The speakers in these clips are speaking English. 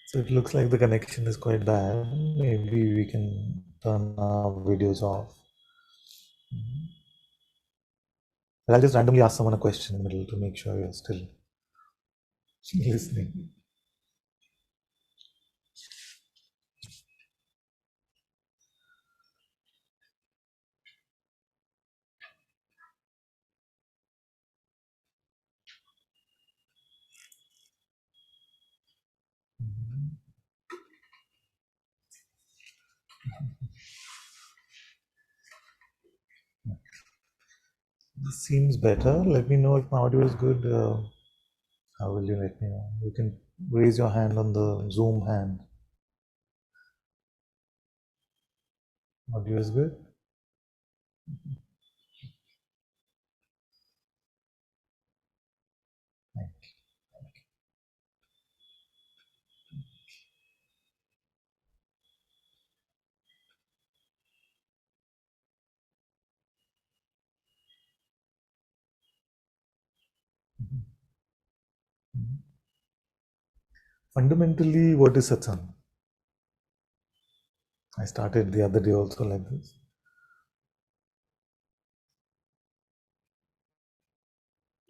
So it looks like the connection is quite bad. Maybe we can turn our videos off. But I'll just randomly ask someone a question in the middle to make sure you're still listening. This seems better. Let me know if my audio is good. How will you let me know? You can raise your hand on the Zoom hand. Audio is good? Thank you. Fundamentally, what is Satsang? I started the other day also like this.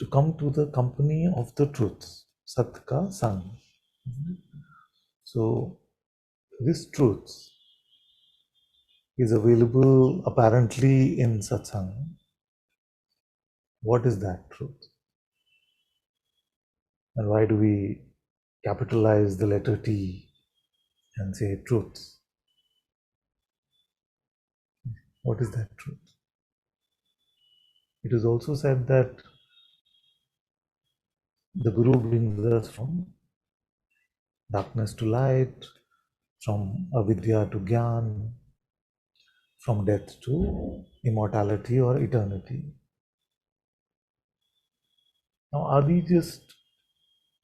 To come to the company of the truth. Sat ka Sang. So, this truth is available apparently in Satsang. What is that truth? And why do we capitalize the letter T and say truth? What is that truth? It is also said that the Guru brings us from darkness to light, from avidya to jnana, from death to immortality or eternity. Now, are these just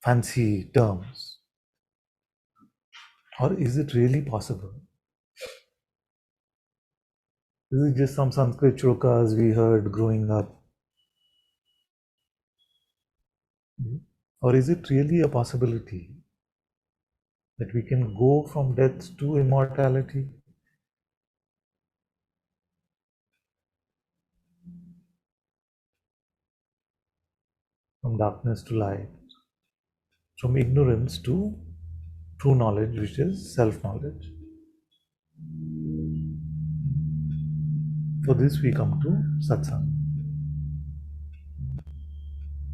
fancy terms? Or is it really possible? Is it just some Sanskrit shlokas we heard growing up? Or is it really a possibility that we can go from death to immortality? From darkness to light, from ignorance to true knowledge, which is self-knowledge. For this we come to Satsang,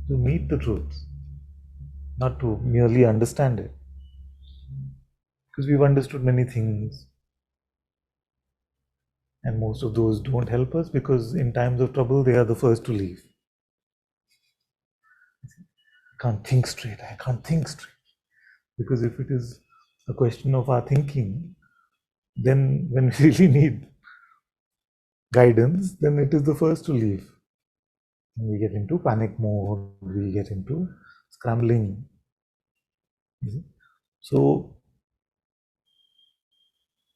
to meet the truth, not to merely understand it. Because we've understood many things, and most of those don't help us because in times of trouble they are the first to leave. I can't think straight, I can't think straight. Because if it is a question of our thinking, then when we really need guidance, then it is the first to leave. And we get into panic mode, we get into scrambling. So,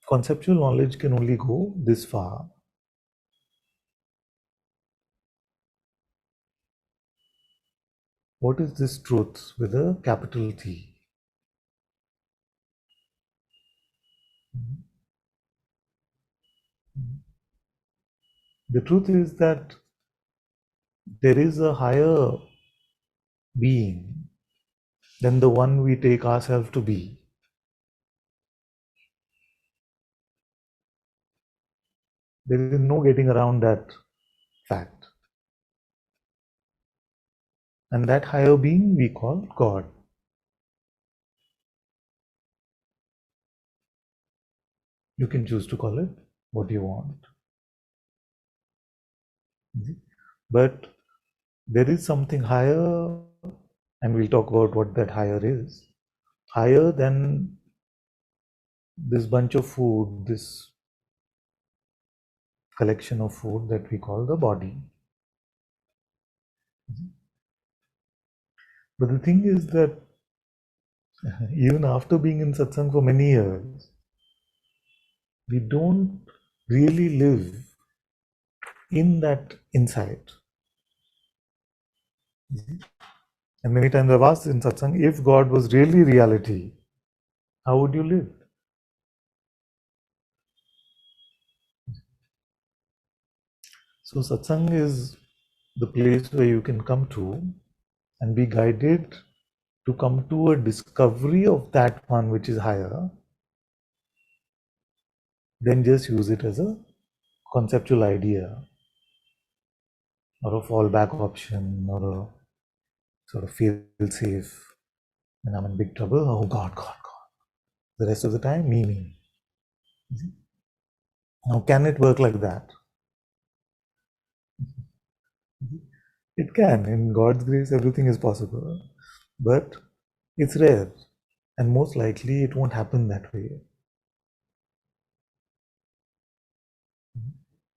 conceptual knowledge can only go this far. What is this truth with a capital T? The truth is that there is a higher being than the one we take ourselves to be. There is no getting around that fact. And that higher being we call God. You can choose to call it what you want. But there is something higher, and we'll talk about what that higher is. Higher than this bunch of food, this collection of food that we call the body. But the thing is that even after being in satsang for many years, we don't really live in that insight. And many times I've asked in satsang, if God was really reality, how would you live? So satsang is the place where you can come to and be guided to come to a discovery of that one which is higher, then just use it as a conceptual idea or a fallback option or a sort of feel safe. When I'm in big trouble, oh God, God, God. The rest of the time, me. Now, can it work like that? It can. In God's grace, everything is possible. But it's rare. And most likely, it won't happen that way.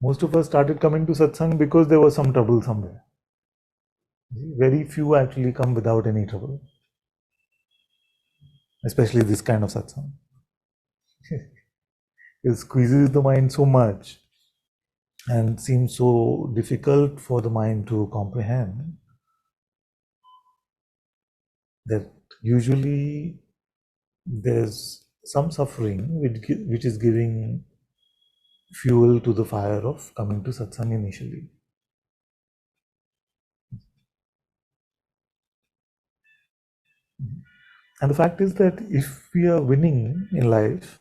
Most of us started coming to satsang because there was some trouble somewhere. Very few actually come without any trouble, especially this kind of satsang. It squeezes the mind so much and seems so difficult for the mind to comprehend that usually there's some suffering which is giving fuel to the fire of coming to satsang initially. And the fact is that if we are winning in life,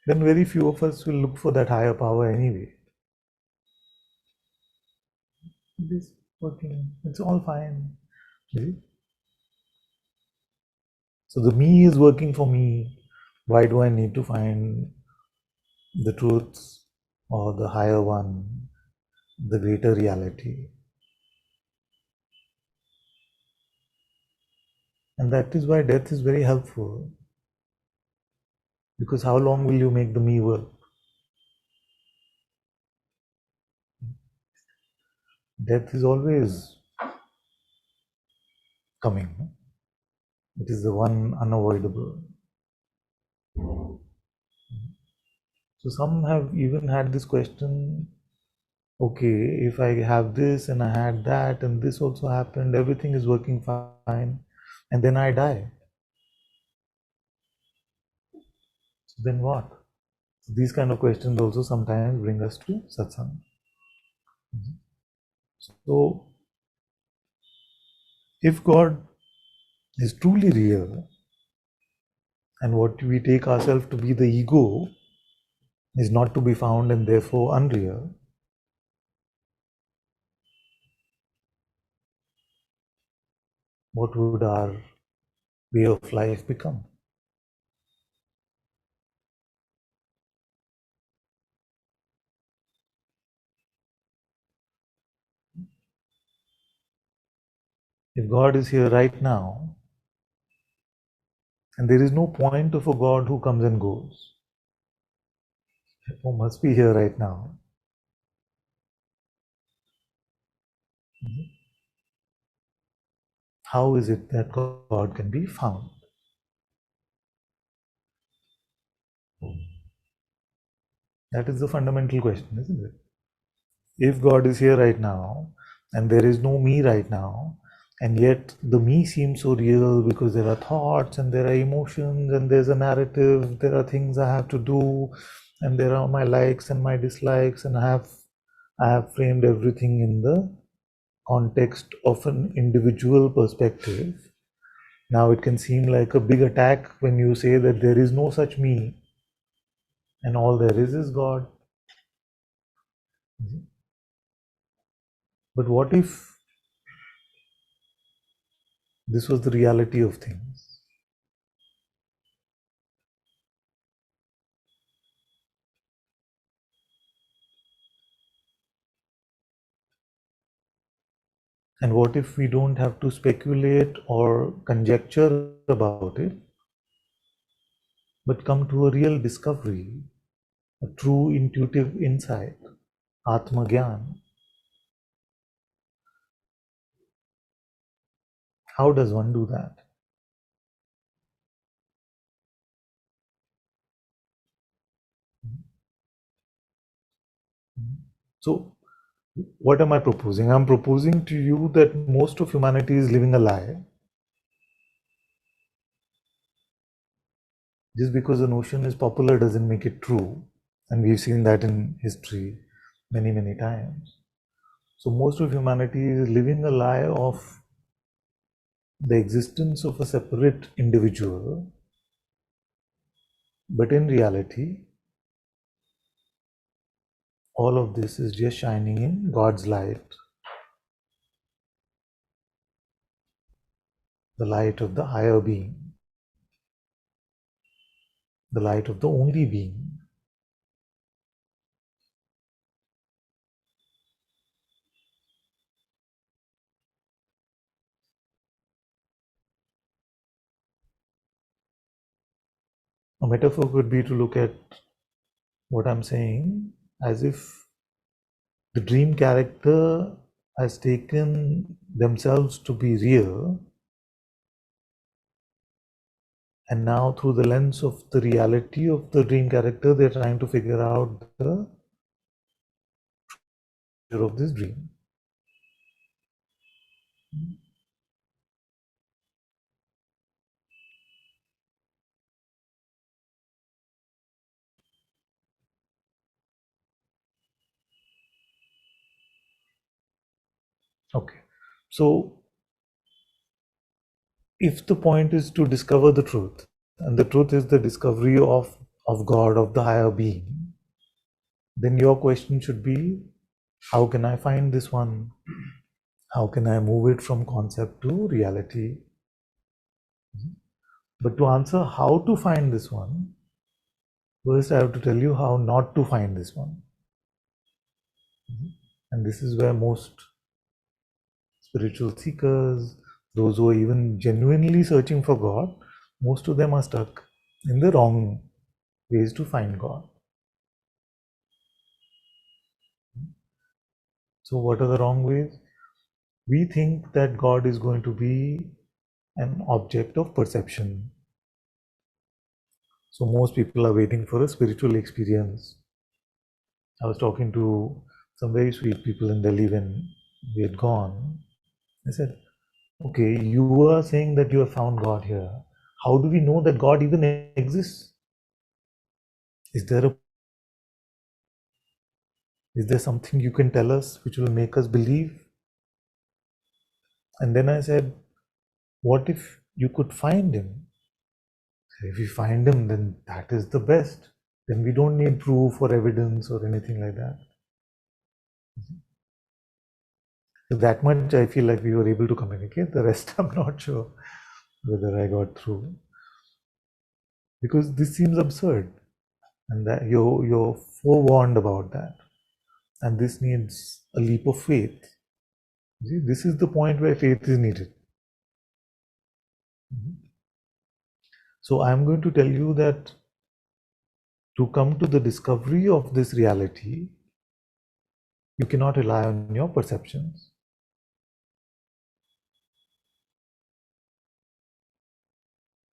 then very few of us will look for that higher power anyway. It is working, it's all fine. See? So the me is working for me. Why do I need to find the truth or the higher one, the greater reality? And that is why death is very helpful. Because how long will you make the me work? Death is always coming. It is the one unavoidable. So some have even had this question, okay, if I have this and I had that and this also happened, everything is working fine, and then I die. So then what? So these kind of questions also sometimes bring us to satsang. So if God is truly real, and what we take ourselves to be the ego is not to be found and therefore unreal, what would our way of life become? If God is here right now, and there is no point of a God who comes and goes, who must be here right now, how is it that God can be found? That is the fundamental question, isn't it? If God is here right now, and there is no me right now, and yet the me seems so real because there are thoughts and there are emotions and there's a narrative, there are things I have to do, and there are my likes and my dislikes, and I have framed everything in the context of an individual perspective. Now it can seem like a big attack when you say that there is no such me and all there is God. But what if this was the reality of things? And what if we don't have to speculate or conjecture about it, but come to a real discovery, a true intuitive insight, Atma Gyan? How does one do that? So What am I proposing? I'm proposing to you that most of humanity is living a lie. Just because a notion is popular doesn't make it true. And we've seen that in history many, many times. So most of humanity is living a lie of the existence of a separate individual. But in reality, all of this is just shining in God's light, the light of the higher being, the light of the only being. A metaphor could be to look at what I'm saying as if the dream character has taken themselves to be real, and now through the lens of the reality of the dream character, they're trying to figure out the truth of this dream. Okay, so if the point is to discover the truth, and the truth is the discovery of God, of the higher being, then your question should be, how can I find this one? How can I move it from concept to reality? But to answer how to find this one, first I have to tell you how not to find this one. And this is where most spiritual seekers, those who are even genuinely searching for God, most of them are stuck in the wrong ways to find God. So, what are the wrong ways? We think that God is going to be an object of perception. So, most people are waiting for a spiritual experience. I was talking to some very sweet people in Delhi when we had gone. I said, okay, you are saying that you have found God here. How do we know that God even exists? Is there a Is there something you can tell us which will make us believe? And then I said, what if you could find him? If we find him, then that is the best. Then we don't need proof or evidence or anything like that. So that much I feel like we were able to communicate. The rest I'm not sure whether I got through. Because this seems absurd. And that you're forewarned about that. And this needs a leap of faith. See, this is the point where faith is needed. So I'm going to tell you that to come to the discovery of this reality, you cannot rely on your perceptions.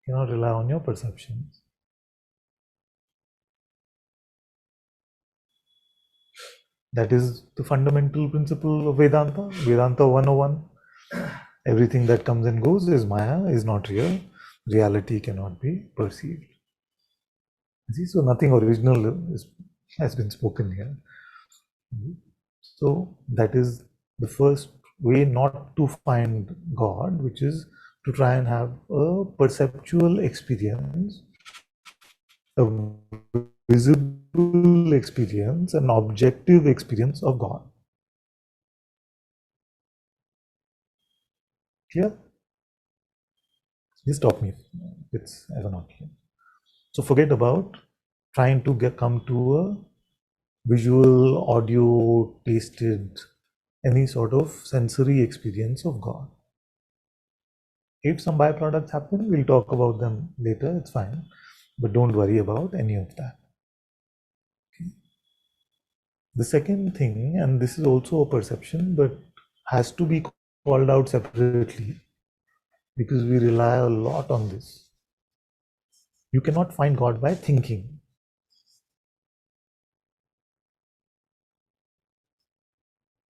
You cannot rely on your perceptions. That is the fundamental principle of Vedanta. Vedanta 101. Everything that comes and goes is Maya, is not real. Reality cannot be perceived. See, so nothing original has been spoken here. So that is the first way not to find God, which is to try and have a perceptual experience, a visible experience, an objective experience of God. Clear? Just stop me if it's ever not clear. So forget about trying to come to a visual, audio, tasted, any sort of sensory experience of God. If some byproducts happen, we'll talk about them later, it's fine. But don't worry about any of that. Okay. The second thing, and this is also a perception, but has to be called out separately because we rely a lot on this. You cannot find God by thinking.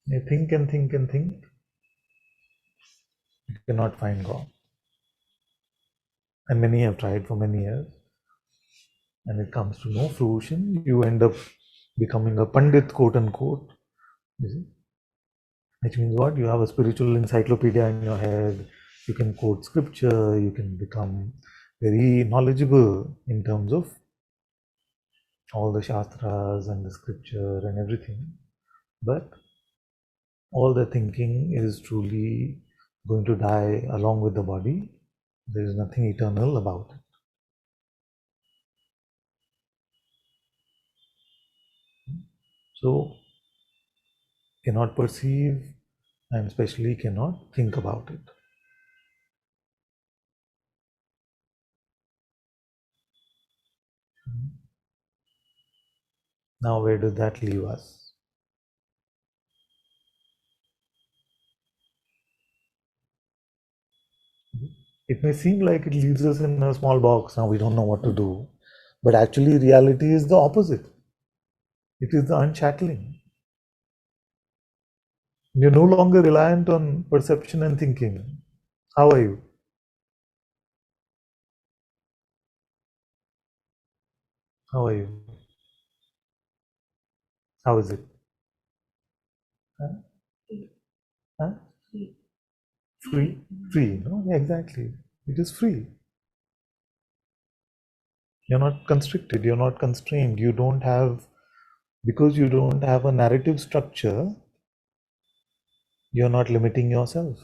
You think and think and think, you cannot find God. And many have tried for many years, and it comes to no fruition. You end up becoming a Pandit, quote unquote. You see? Which means what? You have a spiritual encyclopedia in your head, you can quote scripture, you can become very knowledgeable in terms of all the shastras and the scripture and everything. But all the thinking is truly going to die along with the body. There is nothing eternal about it. So, cannot perceive and especially cannot think about it. Now, where does that leave us? It may seem like it leaves us in a small box, now we don't know what to do. But actually, reality is the opposite. It is the unshackling. You're no longer reliant on perception and thinking. How are you? How are you? How is it? Huh? Huh? Free? Free, no? Yeah, exactly. It is free. You're not constricted, you're not constrained. You don't have, because you don't have a narrative structure, you're not limiting yourself.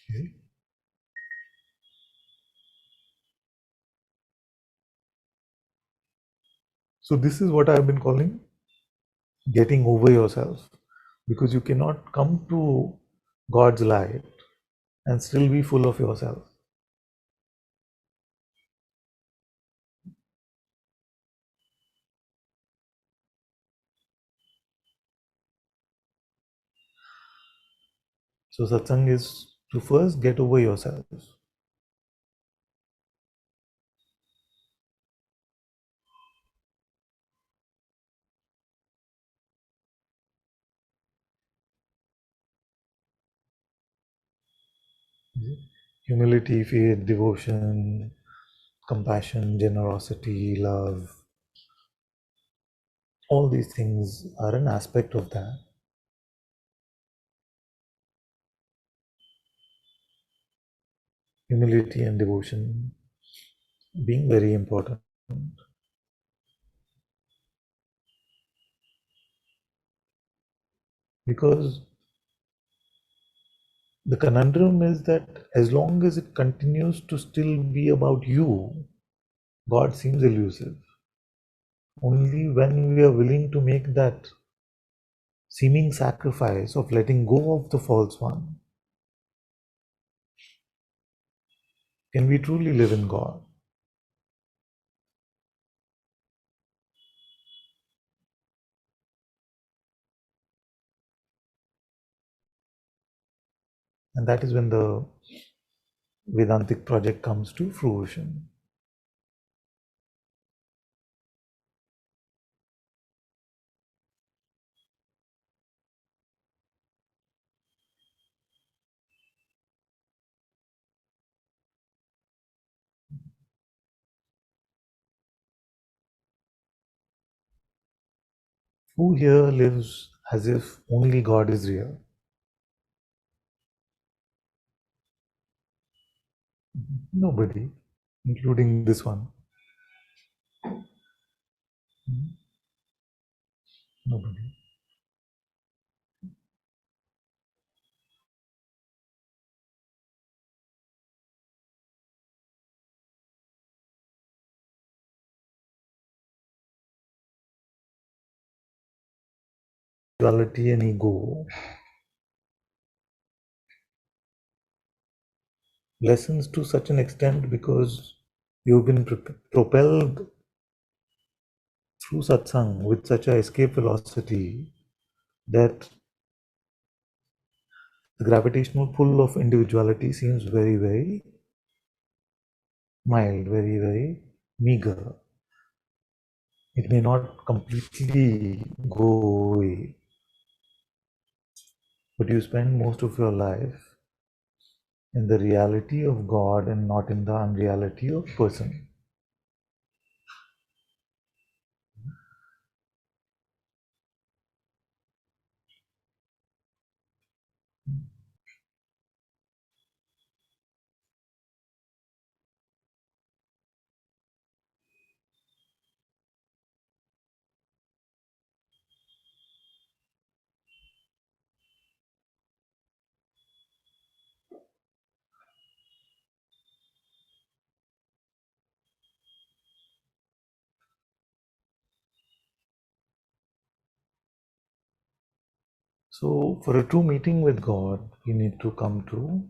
Okay? So, this is what I've been calling getting over yourself, because you cannot come to God's light and still be full of yourself. So, satsang is to first get over yourself. Humility, faith, devotion, compassion, generosity, love, all these things are an aspect of that. Humility and devotion being very important, because the conundrum is that as long as it continues to still be about you, God seems elusive. Only when we are willing to make that seeming sacrifice of letting go of the false one can we truly live in God. And that is when the Vedantic project comes to fruition. Who here lives as if only God is real? Nobody, including this one. Nobody. Duality and ego lessens to such an extent because you've been propelled through satsang with such a escape velocity that the gravitational pull of individuality seems very, very mild, very, very meager. It may not completely go away, but you spend most of your life in the reality of God and not in the unreality of person. So, for a true meeting with God, we need to come to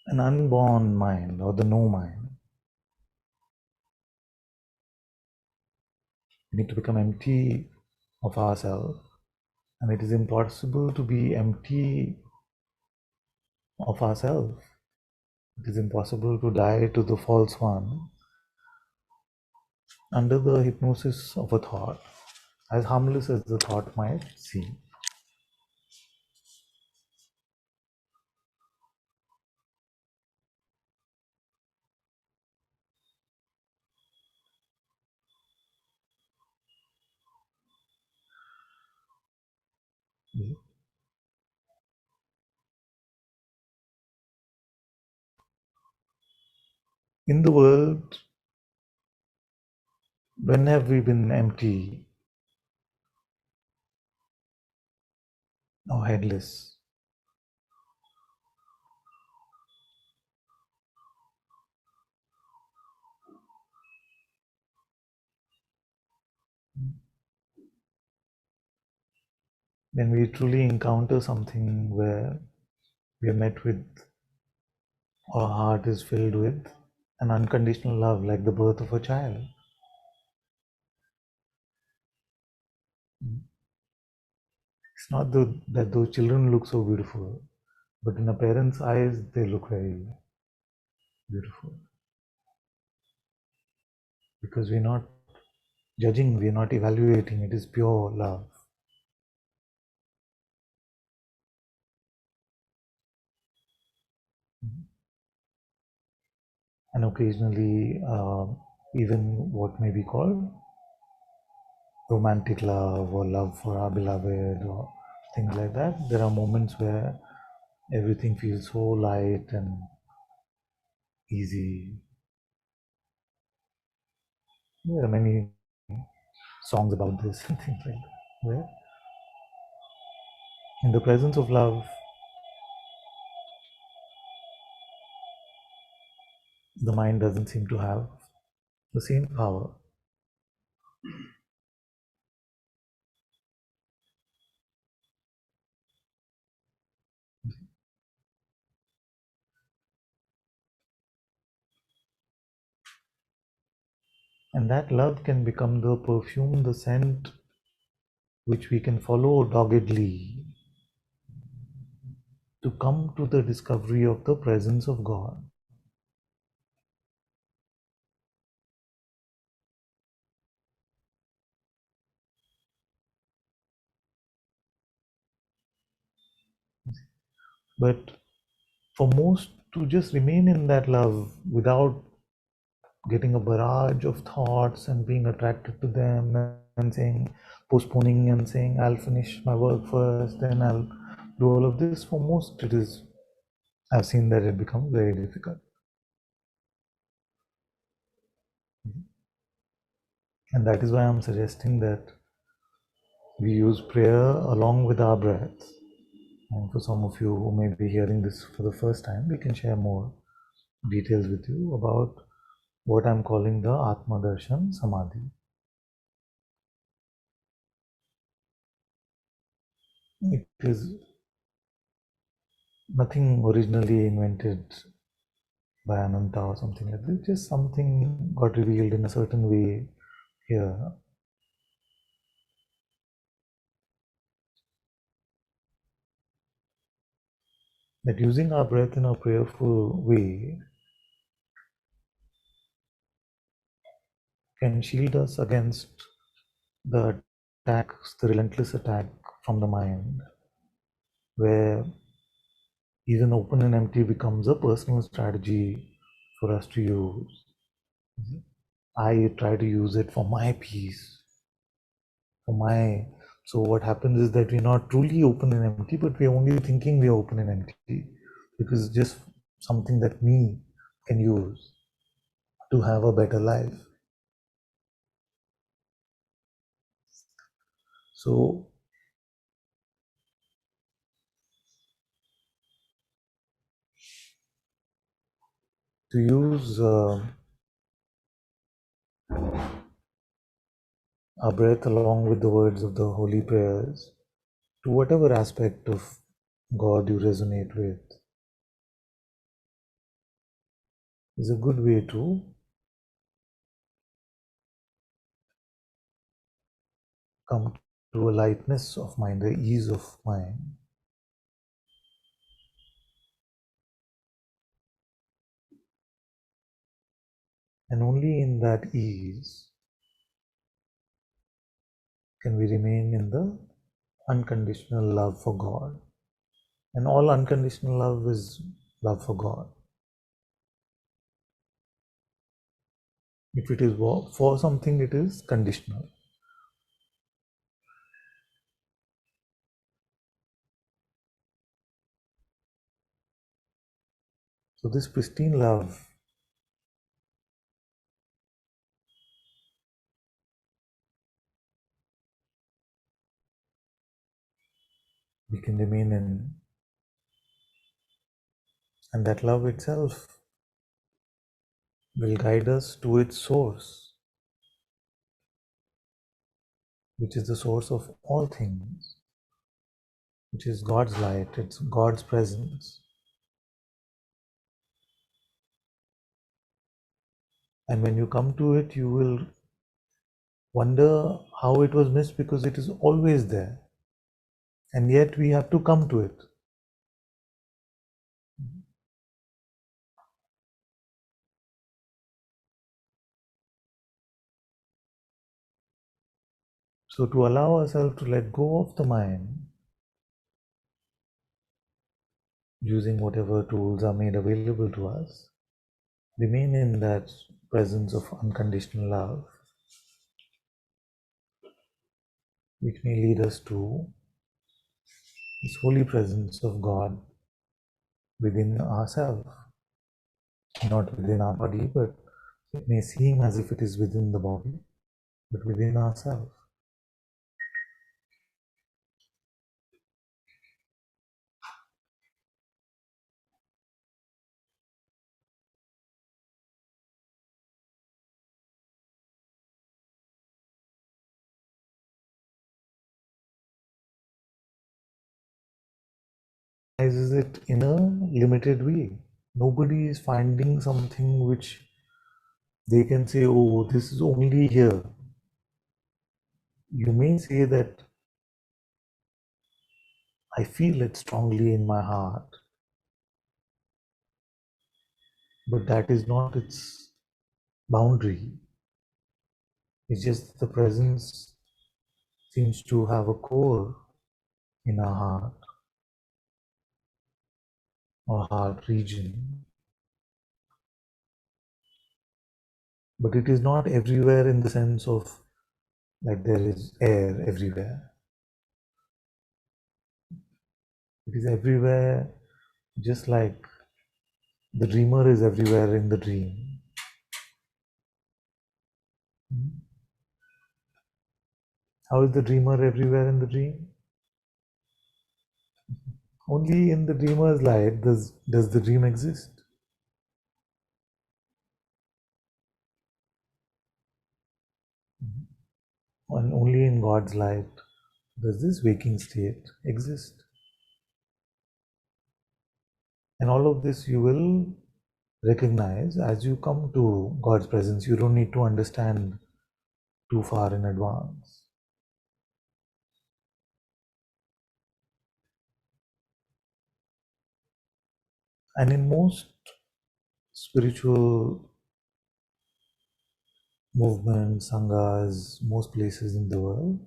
an unborn mind or the no mind. We need to become empty of ourselves, and it is impossible to be empty of ourselves. It is impossible to die to the false one under the hypnosis of a thought, as harmless as the thought might seem. In the world, when have we been empty or headless? When we truly encounter something where we are met with, our heart is filled with an unconditional love, like the birth of a child. It's not that those children look so beautiful, but in a parent's eyes, they look very beautiful. Because we're not judging, we're not evaluating, it is pure love. And occasionally, even what may be called romantic love or love for our beloved or things like that, there are moments where everything feels so light and easy. There are many songs about this and things like that, where in the presence of love, the mind doesn't seem to have the same power. And that love can become the perfume, the scent, which we can follow doggedly to come to the discovery of the presence of God. But for most to just remain in that love without getting a barrage of thoughts and being attracted to them and saying, postponing and saying, I'll finish my work first, then I'll do all of this, for most it is, I've seen that it becomes very difficult. And that is why I'm suggesting that we use prayer along with our breath. And for some of you who may be hearing this for the first time, we can share more details with you about what I'm calling the Atma Darshan Samadhi. It is nothing originally invented by Ananta or something like this, just something got revealed in a certain way here. That using our breath in a prayerful way can shield us against the attacks, the relentless attack from the mind, where even open and empty becomes a personal strategy for us to use. I try to use it for my peace, for my. So what happens is that we're not truly open and empty, but we're only thinking we're open and empty because it's just something that me can use to have a better life. So to use our breath along with the words of the holy prayers to whatever aspect of God you resonate with is a good way to come to a lightness of mind, the ease of mind. And only in that ease can we remain in the unconditional love for God. And all unconditional love is love for God. If it is for something, it is conditional. So this pristine love we can remain in, and that love itself will guide us to its source, which is the source of all things, which is God's light, it's God's presence. And when you come to it, you will wonder how it was missed because it is always there. And yet we have to come to it. So to allow ourselves to let go of the mind, using whatever tools are made available to us, remain in that presence of unconditional love, which may lead us to this holy presence of God within ourselves, not within our body, but it may seem as if it is within the body, but within ourselves. Is it in a limited way. Nobody is finding something which they can say, oh, this is only here. You may say that I feel it strongly in my heart, but that is not its boundary. It's just the presence seems to have a core in our heart or heart region. But it is not everywhere in the sense of like there is air everywhere. It is everywhere, just like the dreamer is everywhere in the dream. How is the dreamer everywhere in the dream? Only in the dreamer's light does the dream exist. And only in God's light does this waking state exist. And all of this you will recognize as you come to God's presence. You don't need to understand too far in advance. And in most spiritual movements, sanghas, most places in the world,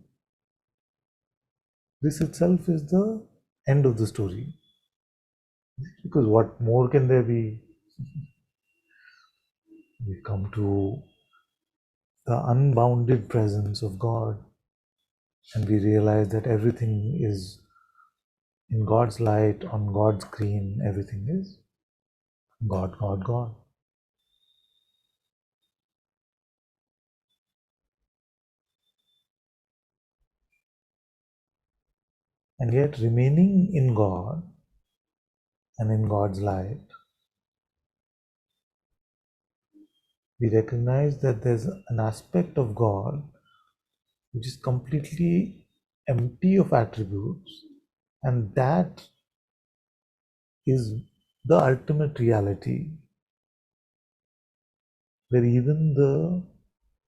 this itself is the end of the story. Because what more can there be? We come to the unbounded presence of God and we realize that everything is in God's light, on God's screen, everything is God, God, God. And yet, remaining in God and in God's light, we recognize that there's an aspect of God which is completely empty of attributes, and that is the ultimate reality, where even the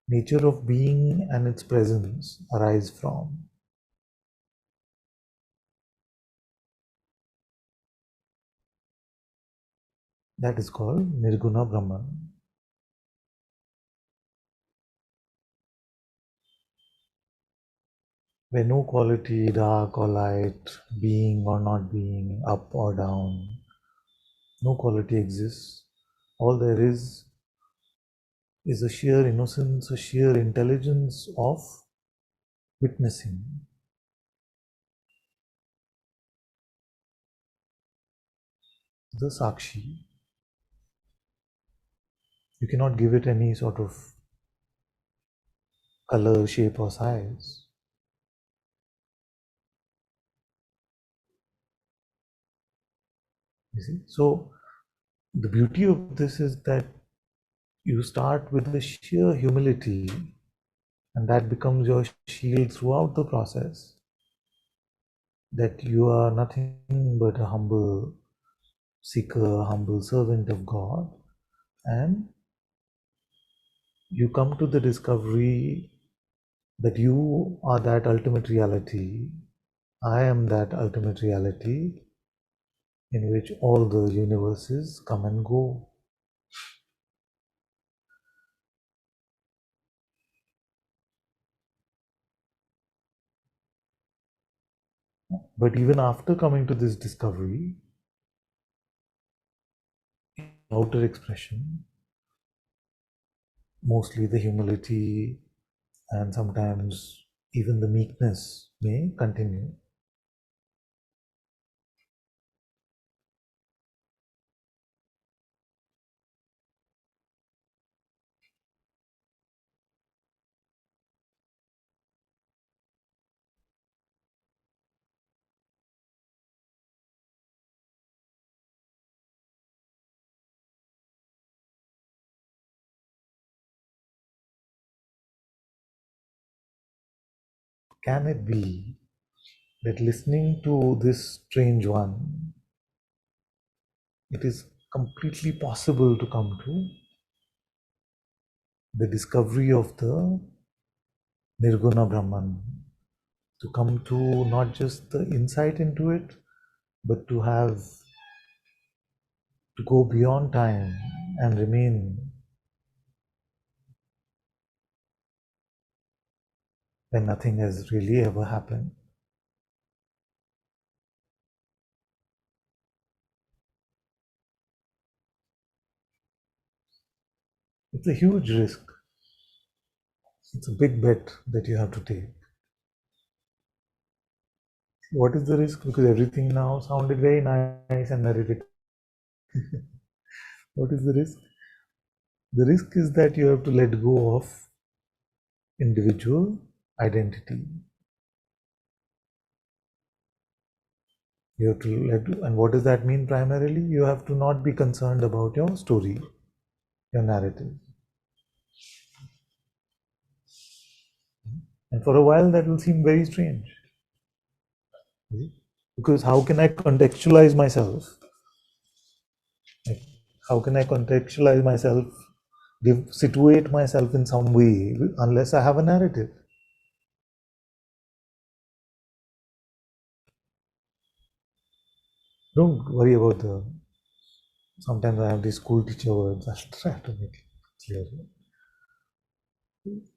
nature of being and its presence arise from. That is called Nirguna Brahman, where no quality, dark or light, being or not being, up or down, no quality exists. All there is a sheer innocence, a sheer intelligence of witnessing. The Sakshi. You cannot give it any sort of color, shape, or size. You see? So, the beauty of this is that you start with the sheer humility, and that becomes your shield throughout the process. That you are nothing but a humble seeker, a humble servant of God, and you come to the discovery that you are that ultimate reality. I am that ultimate reality in which all the universes come and go. But even after coming to this discovery, outer expression, mostly the humility and sometimes even the meekness may continue. Can it be that listening to this strange one, it is completely possible to come to the discovery of the Nirguna Brahman, to come to not just the insight into it, but to have to go beyond time and remain when nothing has really ever happened. It's a huge risk. It's a big bet that you have to take. What is the risk? Because everything now sounded very nice and meditative. What is the risk? The risk is that you have to let go of individual identity. You have to and what does that mean primarily? You have to not be concerned about your story, your narrative. And for a while that will seem very strange. Because how can I contextualize myself? Like, how can I contextualize myself, situate myself in some way unless I have a narrative? Don't worry about the. Sometimes I have these school teacher words. I'll try to make it clear.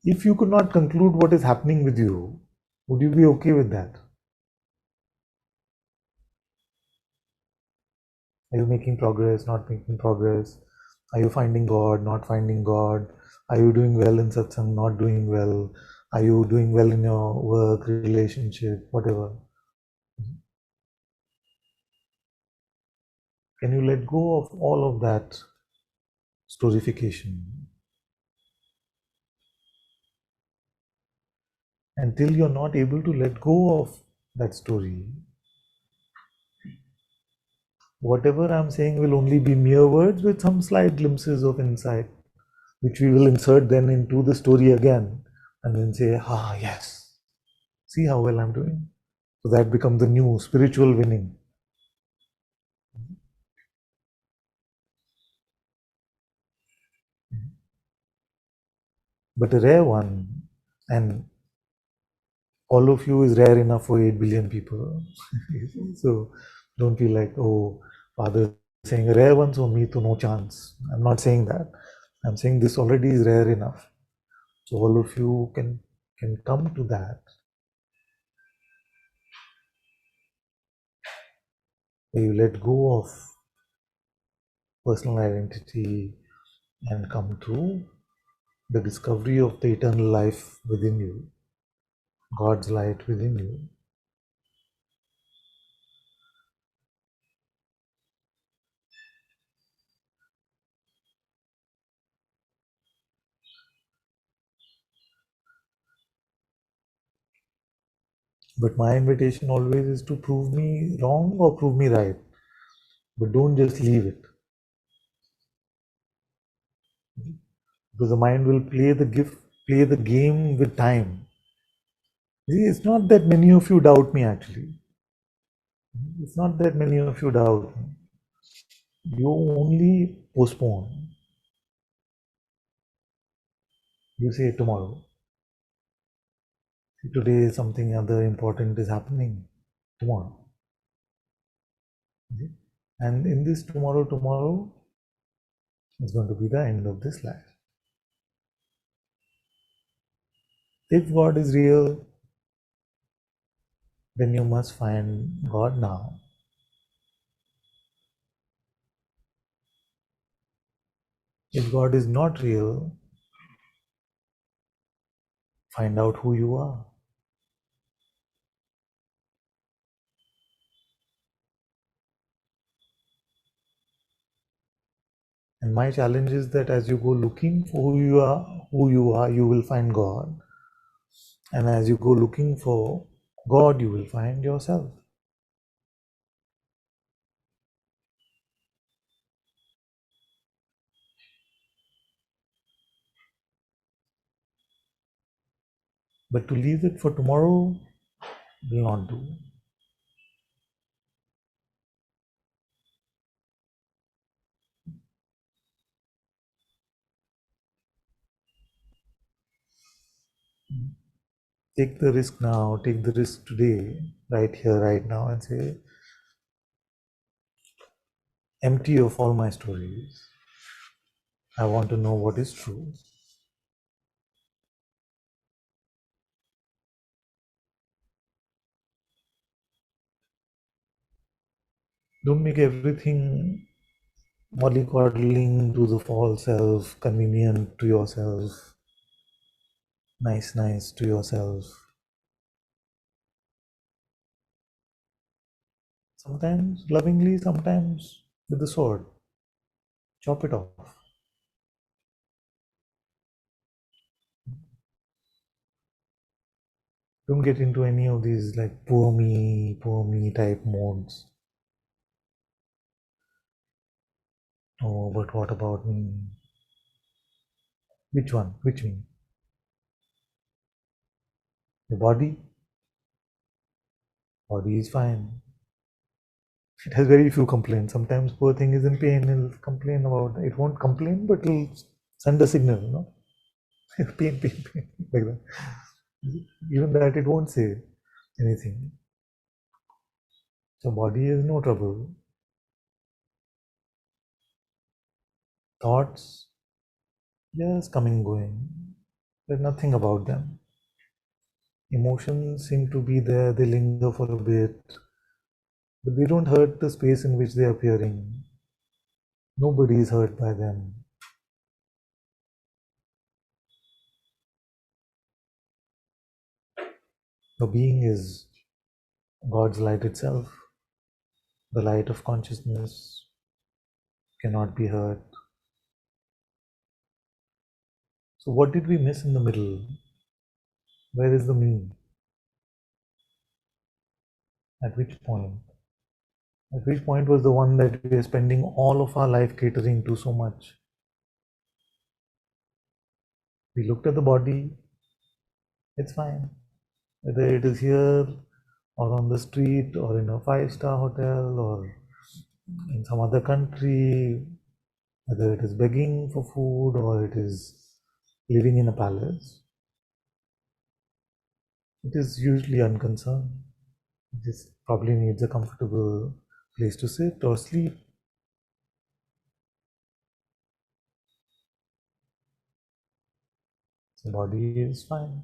If you could not conclude what is happening with you, would you be okay with that? Are you making progress, not making progress? Are you finding God, not finding God? Are you doing well in satsang, not doing well? Are you doing well in your work, relationship, whatever? Can you let go of all of that storification? Until you're not able to let go of that story, whatever I'm saying will only be mere words with some slight glimpses of insight, which we will insert then into the story again and then say, ah, yes, see how well I'm doing. So that becomes the new spiritual winning. But a rare one, and all of you is rare enough for 8 billion people. So don't feel like, oh, Father saying a rare one, so me to no chance. I'm not saying that. I'm saying this already is rare enough. So all of you can come to that, where you let go of personal identity and come to the discovery of the eternal life within you, God's light within you. But my invitation always is to prove me wrong or prove me right. But don't just leave it. Because the mind will play the game with time. See, it's not that many of you doubt me actually. It's not that many of you doubt me. You only postpone. You say tomorrow. See, today something other important is happening tomorrow. See? And in this tomorrow is going to be the end of this life. If God is real, then you must find God now. If God is not real, find out who you are. And my challenge is that as you go looking for who you are, you will find God. And as you go looking for God, you will find yourself. But to leave it for tomorrow will not do. Take the risk now, take the risk today, right here, right now, and say, empty of all my stories. I want to know what is true. Don't make everything mollycoddling to the false self, convenient to yourself, nice to yourself. Sometimes lovingly, sometimes with the sword. Chop it off. Don't get into any of these like poor me type modes. Oh, but what about me? Which one? Which me? The body? Body is fine. It has very few complaints. Sometimes poor thing is in pain, it'll complain about it. Won't complain, but it'll send a signal, pain, like that. Even that it won't say anything. So body is no trouble. Thoughts, just coming going. There's nothing about them. Emotions seem to be there, they linger for a bit, but they don't hurt the space in which they're appearing. Nobody is hurt by them. The being is God's light itself. The light of consciousness cannot be hurt. So, what did we miss in the middle? Where is the me? At which point? At which point was the one that we are spending all of our life catering to so much? We looked at the body, it's fine. Whether it is here or on the street or in a five-star hotel or in some other country, whether it is begging for food or it is living in a palace, it is usually unconcerned. It just probably needs a comfortable place to sit or sleep. The body is fine.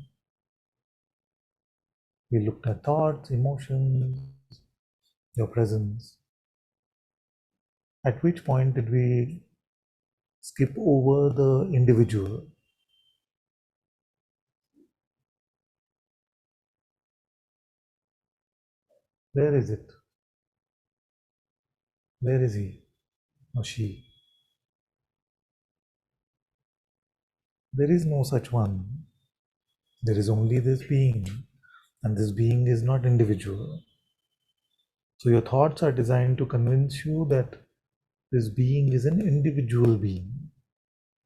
We looked at thoughts, emotions, your presence. At which point did we skip over the individual? Where is it? Where is he or she? There is no such one. There is only this being, and this being is not individual. So your thoughts are designed to convince you that this being is an individual being.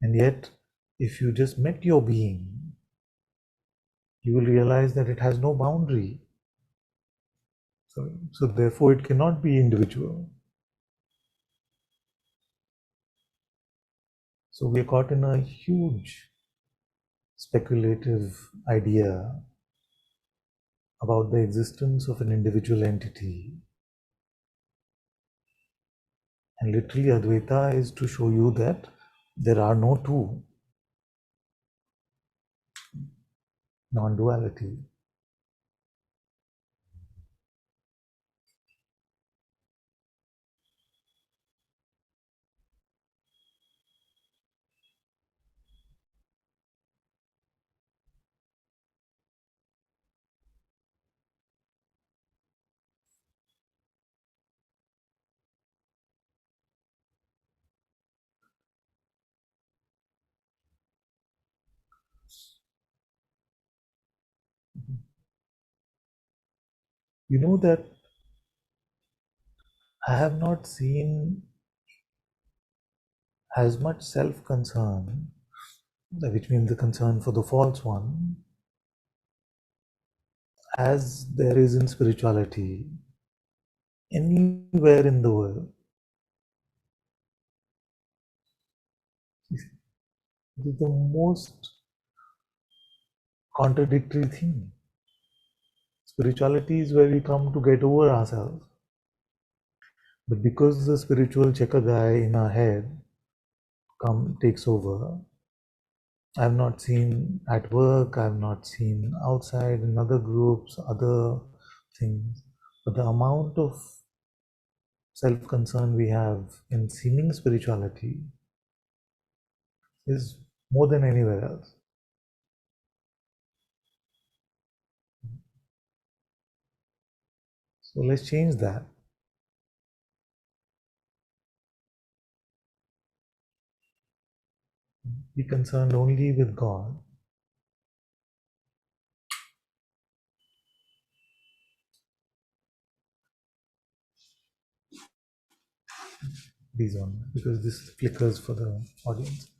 And yet, if you just met your being, you will realize that it has no boundary. So therefore, it cannot be individual. So we are caught in a huge speculative idea about the existence of an individual entity. And literally, Advaita is to show you that there are no two. Non-duality. You know that I have not seen as much self-concern, which means the concern for the false one, as there is in spirituality anywhere in the world. It is the most contradictory thing. Spirituality is where we come to get over ourselves. But because the spiritual checker guy in our head takes over, I've not seen at work, I've not seen outside in other groups, other things. But the amount of self-concern we have in seeming spirituality is more than anywhere else. So let's change that. Be concerned only with God. These on, because this flickers for the audience.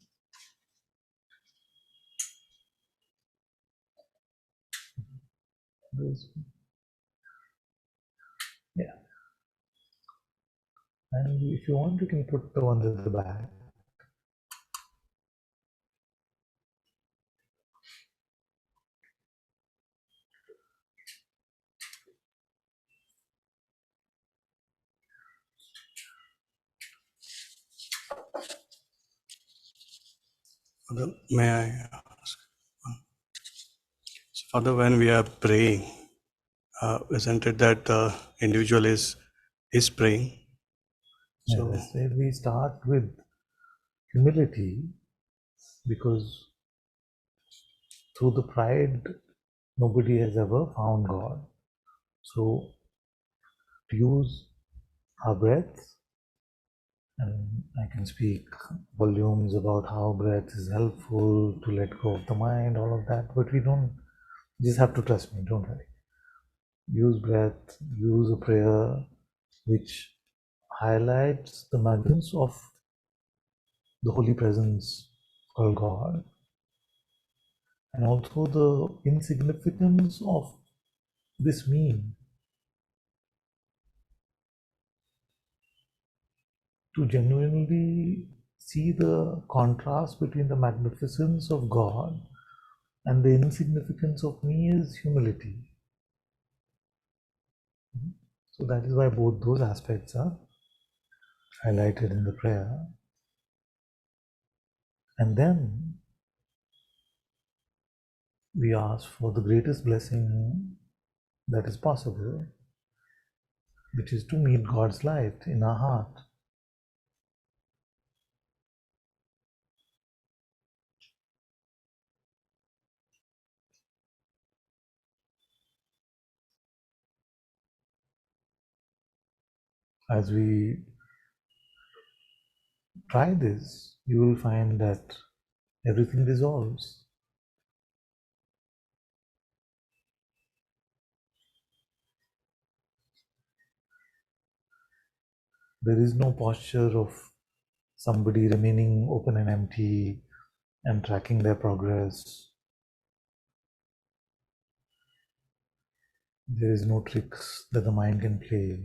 Yeah. And if you want, you can put the ones at the back. May I ask? Father, when we are praying, isn't it that the individual is praying? So, Yes, I said we start with humility because through the pride, nobody has ever found God. So, to use our breath, and I can speak volumes about how breath is helpful to let go of the mind, all of that, but we don't just have to trust me, don't worry. Use breath, use a prayer which highlights the magnificence of the holy presence called God, and also the insignificance of this mean to genuinely see the contrast between the magnificence of God and the insignificance of me is humility. So that is why both those aspects are highlighted in the prayer. And then we ask for the greatest blessing that is possible, which is to meet God's light in our heart. As we try this, you will find that everything dissolves. There is no posture of somebody remaining open and empty and tracking their progress. There is no tricks that the mind can play.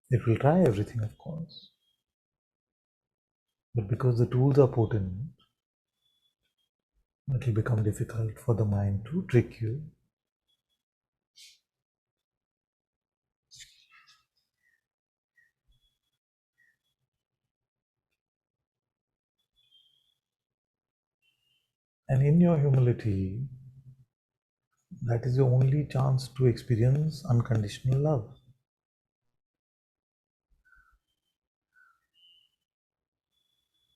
It will try everything, of course. But because the tools are potent, it will become difficult for the mind to trick you. And in your humility, that is your only chance to experience unconditional love.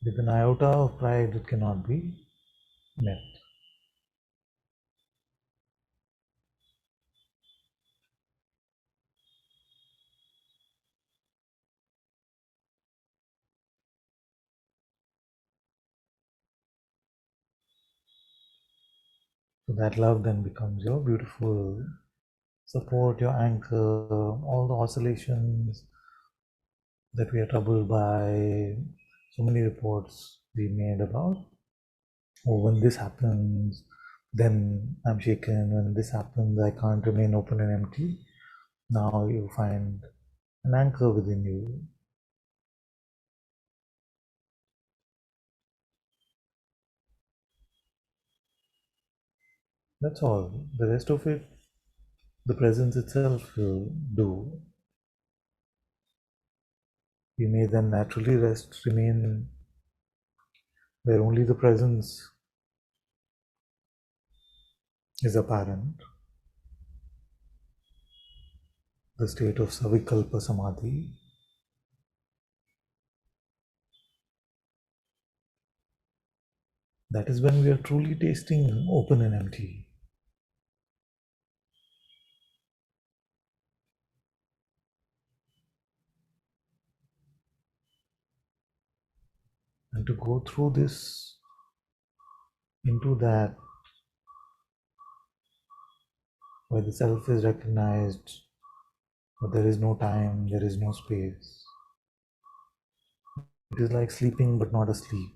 With an iota of pride, it cannot be met. So that love then becomes your beautiful support, your anchor, all the oscillations that we are troubled by. So many reports we made about, oh, when this happens, then I'm shaken. When this happens, I can't remain open and empty. Now you find an anchor within you. That's all. The rest of it, the presence itself will do. We may then naturally rest, remain where only the presence is apparent, the state of Savikalpa Samadhi. That is when we are truly tasting open and empty. And to go through this, into that, where the self is recognized, but there is no time, there is no space. It is like sleeping but not asleep.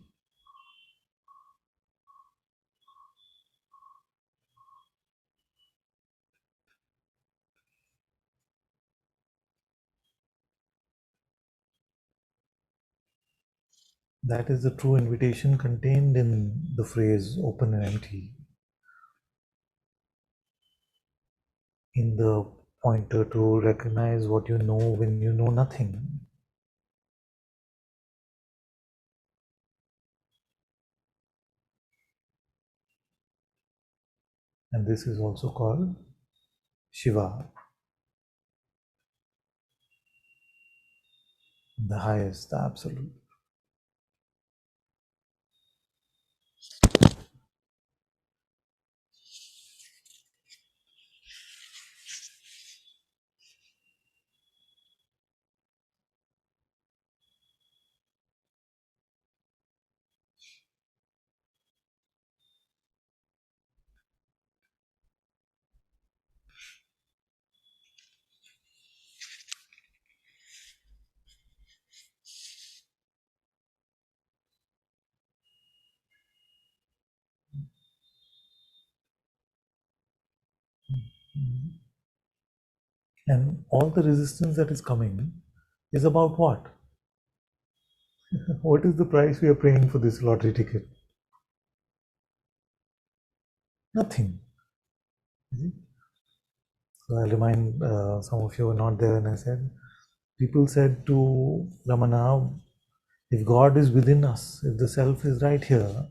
That is the true invitation contained in the phrase open and empty, in the pointer to recognize what you know when you know nothing. And this is also called Shiva, the highest, the absolute. And all the resistance that is coming is about what? What is the price we are paying for this lottery ticket? Nothing. So I remind some of you were not there, and I said, people said to Ramana, if God is within us, if the self is right here,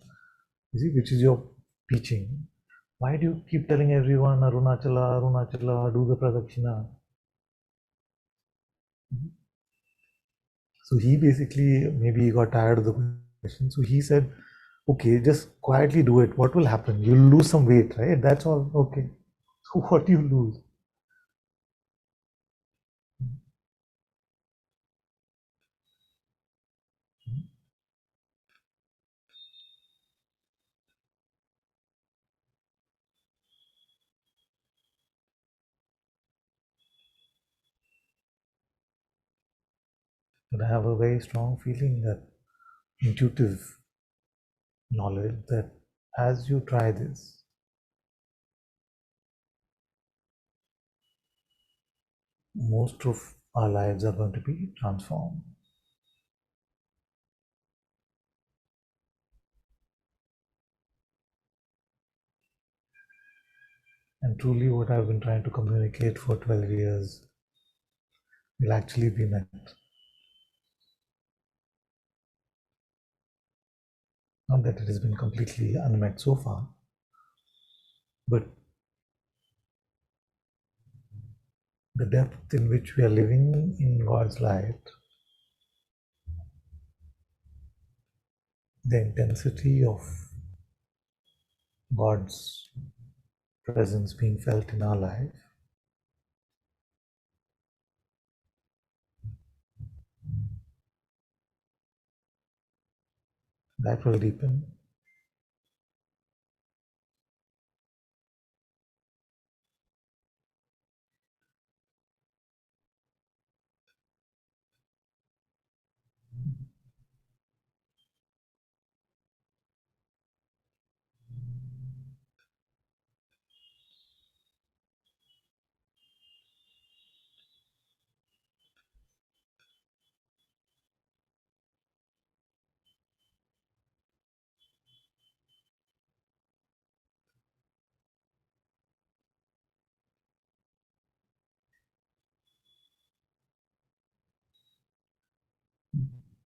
you see, which is your teaching, why do you keep telling everyone Arunachala, Arunachala, do the pradakshina? So he basically, maybe he got tired of the question. So he said, okay, just quietly do it. What will happen? You'll lose some weight, right? That's all. Okay. So what do you lose? But I have a very strong feeling, that intuitive knowledge, that as you try this, most of our lives are going to be transformed. And truly, what I've been trying to communicate for 12 years will actually be met. Not that it has been completely unmet so far, but the depth in which we are living in God's light, the intensity of God's presence being felt in our life, that will deepen.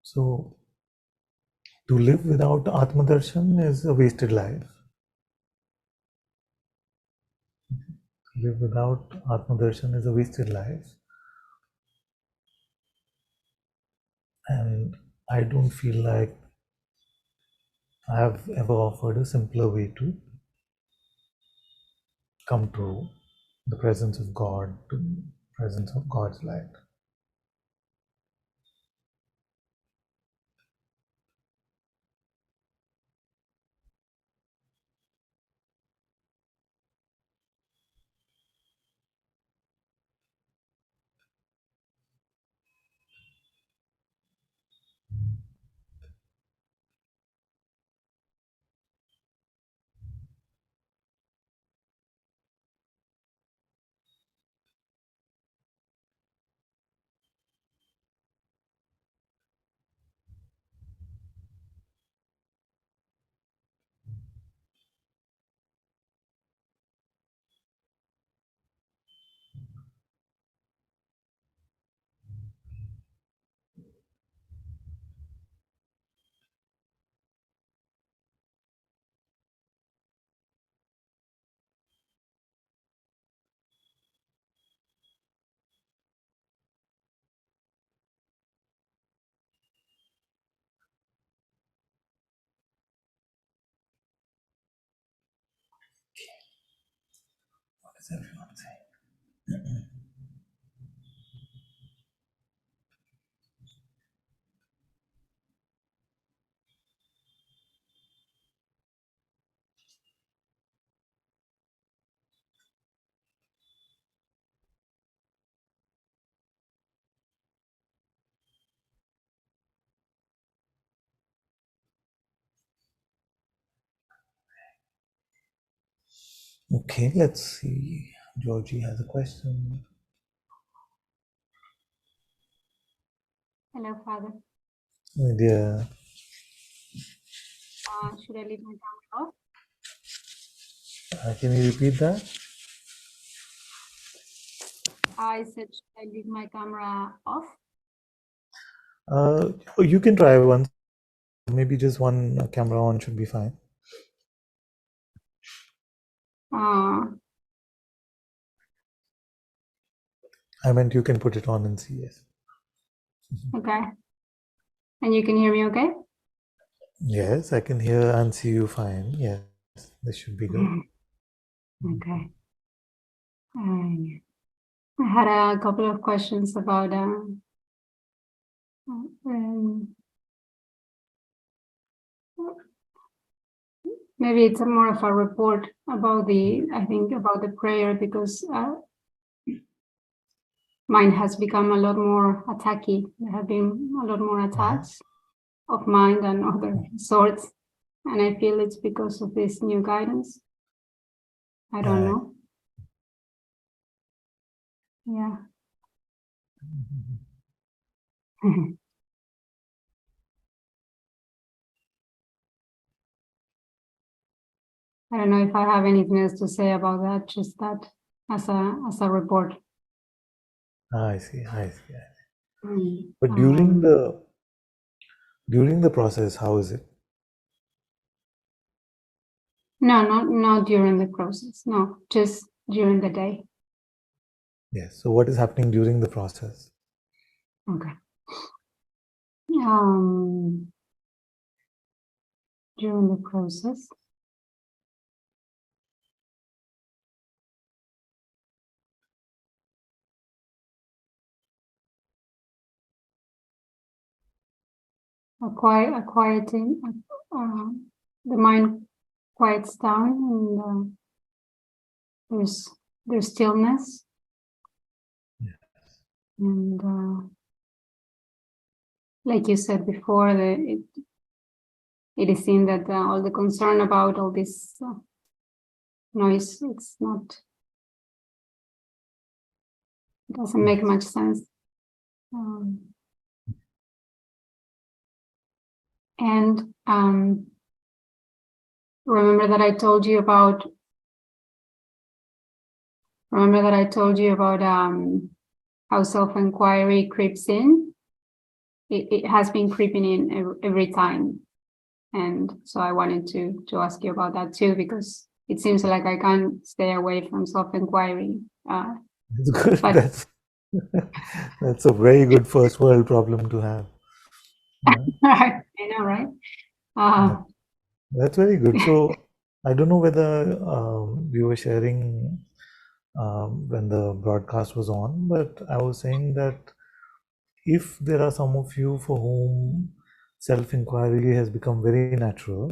So, to live without Atmadarshan is a wasted life. To live without Atmadarshan is a wasted life. And I don't feel like I have ever offered a simpler way to come to the presence of God, to the presence of God's light. is everyone saying? Okay, let's see. Georgie has a question. Hello, Father. My dear, Should I leave my camera off? can you repeat that? I said, should I leave my camera off? You can try once. Maybe just one camera on should be fine. Uh, I meant you can put it on and see, yes. okay. And you can hear me okay? Yes, I can hear and see you fine. Yes, this should be good. Okay. I had a couple of questions about maybe it's more of a report about about the prayer, because mine has become a lot more attacky. There have been a lot more attacks of mind and other sorts. And I feel it's because of this new guidance. I don't know. Yeah. I don't know if I have anything else to say about that, just that as a report. I see, I see. Mm. But during the process, how is it? No, not during the process. No, just during the day. Yes. So what is happening during the process? Okay. During the process, a quieting, the mind quiets down, and there's stillness, and like you said before, it is seen that all the concern about all this noise, it doesn't make much sense. And remember that I told you about how self-inquiry creeps in. It has been creeping in every time. And so I wanted to ask you about that too, because it seems like I can't stay away from self-inquiry. That's good. But That's a very good first world problem to have. I know, right? That's very good. So I don't know whether we were sharing when the broadcast was on, but I was saying that if there are some of you for whom self-inquiry has become very natural,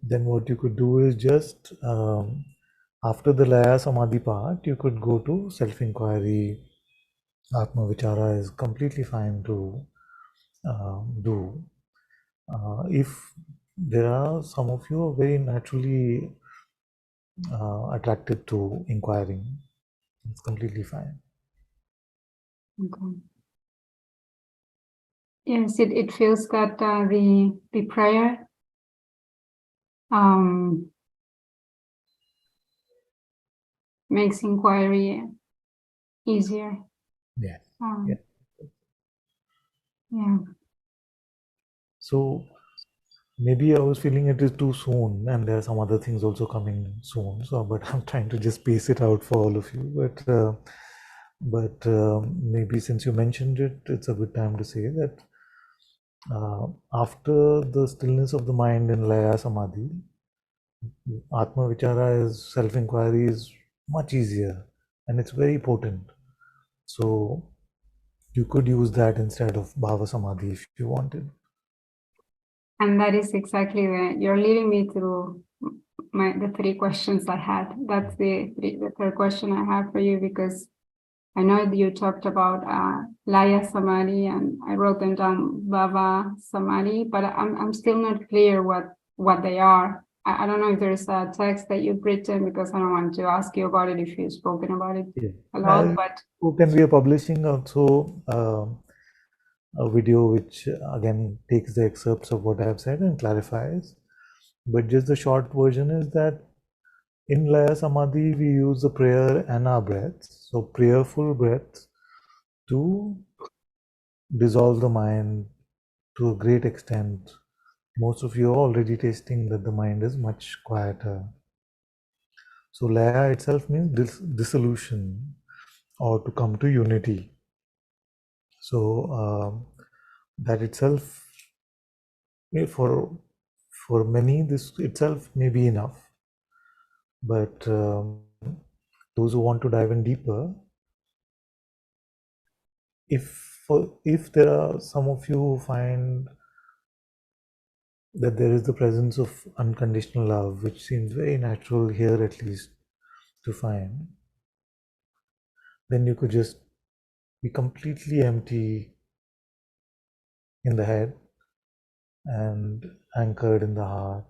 then what you could do is just after the Laya Samadhi part, you could go to self-inquiry. Atma Vichara is completely fine to do. If there are some of you are very naturally attracted to inquiring, it's completely fine. Okay. Yes, it feels that the prayer makes inquiry easier. Yeah. Yeah. Yeah. So maybe I was feeling it is too soon, and there are some other things also coming soon. So, but I'm trying to just pace it out for all of you. But maybe since you mentioned it, it's a good time to say that after the stillness of the mind in Laya Samadhi, Atma Vichara is self-inquiry is much easier, and it's very potent. So you could use that instead of Bhava Samadhi if you wanted. And that is exactly you're leading me through the three questions I had. That's the third question I have for you, because I know that you talked about Laya Samadhi, and I wrote them down, Bhava Samadhi, but I'm still not clear what they are. I don't know if there's a text that you've written, because I don't want to ask you about it if you've spoken about it a lot. But we are publishing also a video which again takes the excerpts of what I have said and clarifies. But just the short version is that in Laya Samadhi we use the prayer and our breaths. So prayerful breaths to dissolve the mind to a great extent. Most of you are already tasting that the mind is much quieter. So Laya itself means dissolution, or to come to unity. So that itself, for many, this itself may be enough. But those who want to dive in deeper, if there are some of you who find that there is the presence of unconditional love, which seems very natural here at least to find, then you could just be completely empty in the head and anchored in the heart.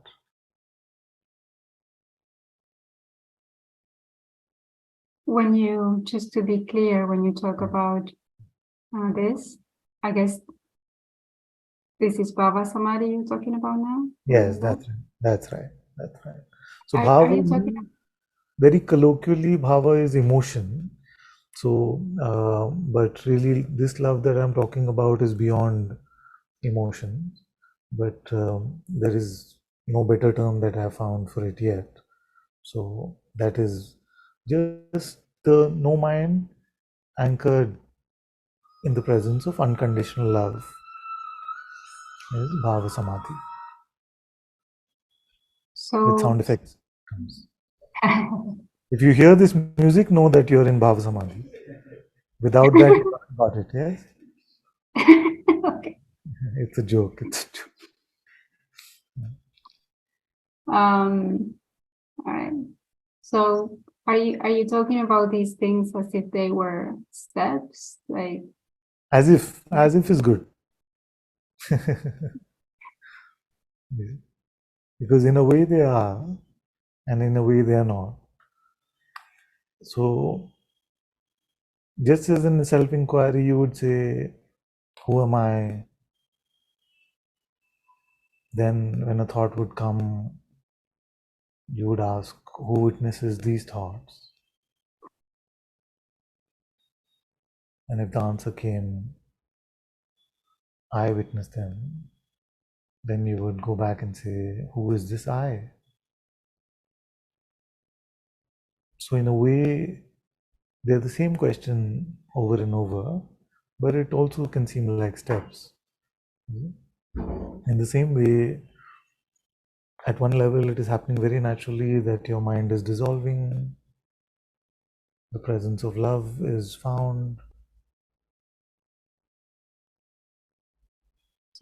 when you, just to be clear, when you talk about this, I guess this is Bhava Samadhi you're talking about now? Yes, that's right. So Are you bhava, talking very colloquially, bhava is emotion. So, but really, this love that I'm talking about is beyond emotion. But there is no better term that I have found for it yet. So that is just the no mind anchored in the presence of unconditional love is bhava samadhi. With sound so? effects comes. If you hear this music, know that you're in bhava samadhi. Without that, you haven't got it. Yes, Okay. it's a joke. It's a joke. All right. So are you talking about these things as if they were steps? Like, As if is good. Because in a way they are, and in a way they are not. So just as in self-inquiry, you would say, who am I? Then when a thought would come, you would ask, who witnesses these thoughts? And if the answer came, I witness them, then you would go back and say, who is this I? So in a way, they're the same question over and over, but it also can seem like steps. In the same way, at one level, it is happening very naturally that your mind is dissolving, the presence of love is found.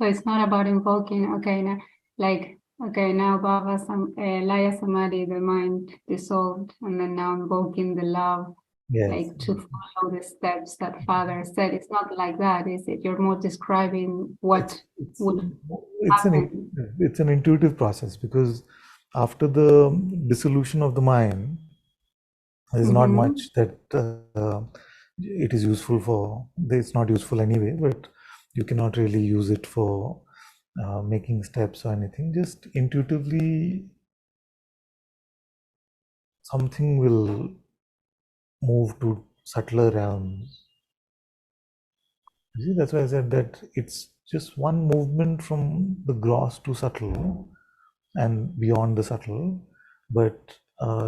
so it's not about invoking, okay, now, like, okay, now Laya Samadhi, the mind dissolved, and then now invoking the love, Yes. like to follow the steps that Father said. It's not like that, is it? You're more describing what would happen. It's an intuitive process, because after the dissolution of the mind, there's not much that it is useful for. It's not useful anyway, but you cannot really use it for making steps or anything. Just intuitively, something will move to subtler realms. You see, that's why I said that it's just one movement from the gross to subtle and beyond the subtle, but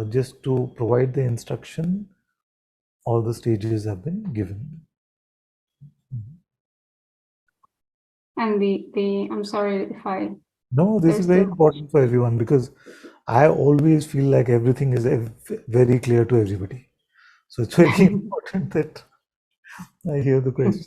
just to provide the instruction, all the stages have been given. And I'm sorry if I No, this is very important for everyone, because I always feel like everything is very clear to everybody. So it's very important that I hear the question.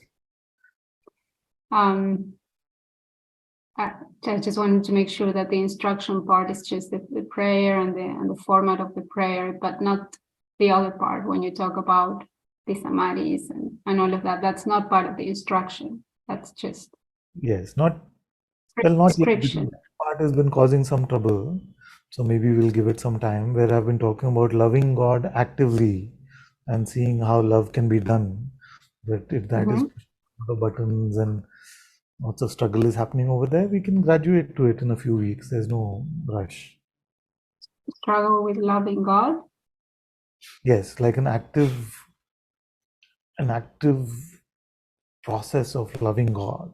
I just wanted to make sure that the instruction part is just the prayer and the format of the prayer, but not the other part when you talk about the samadhis and all of that. That's not part of the instruction. That's just Yes, not not yet, because description. that part has been causing some trouble. So maybe we'll give it some time, where I've been talking about loving God actively and seeing how love can be done. But if that is the buttons and lots of struggle is happening over there, we can graduate to it in a few weeks. There's no rush. Struggle with loving God. Yes, like an active process of loving God.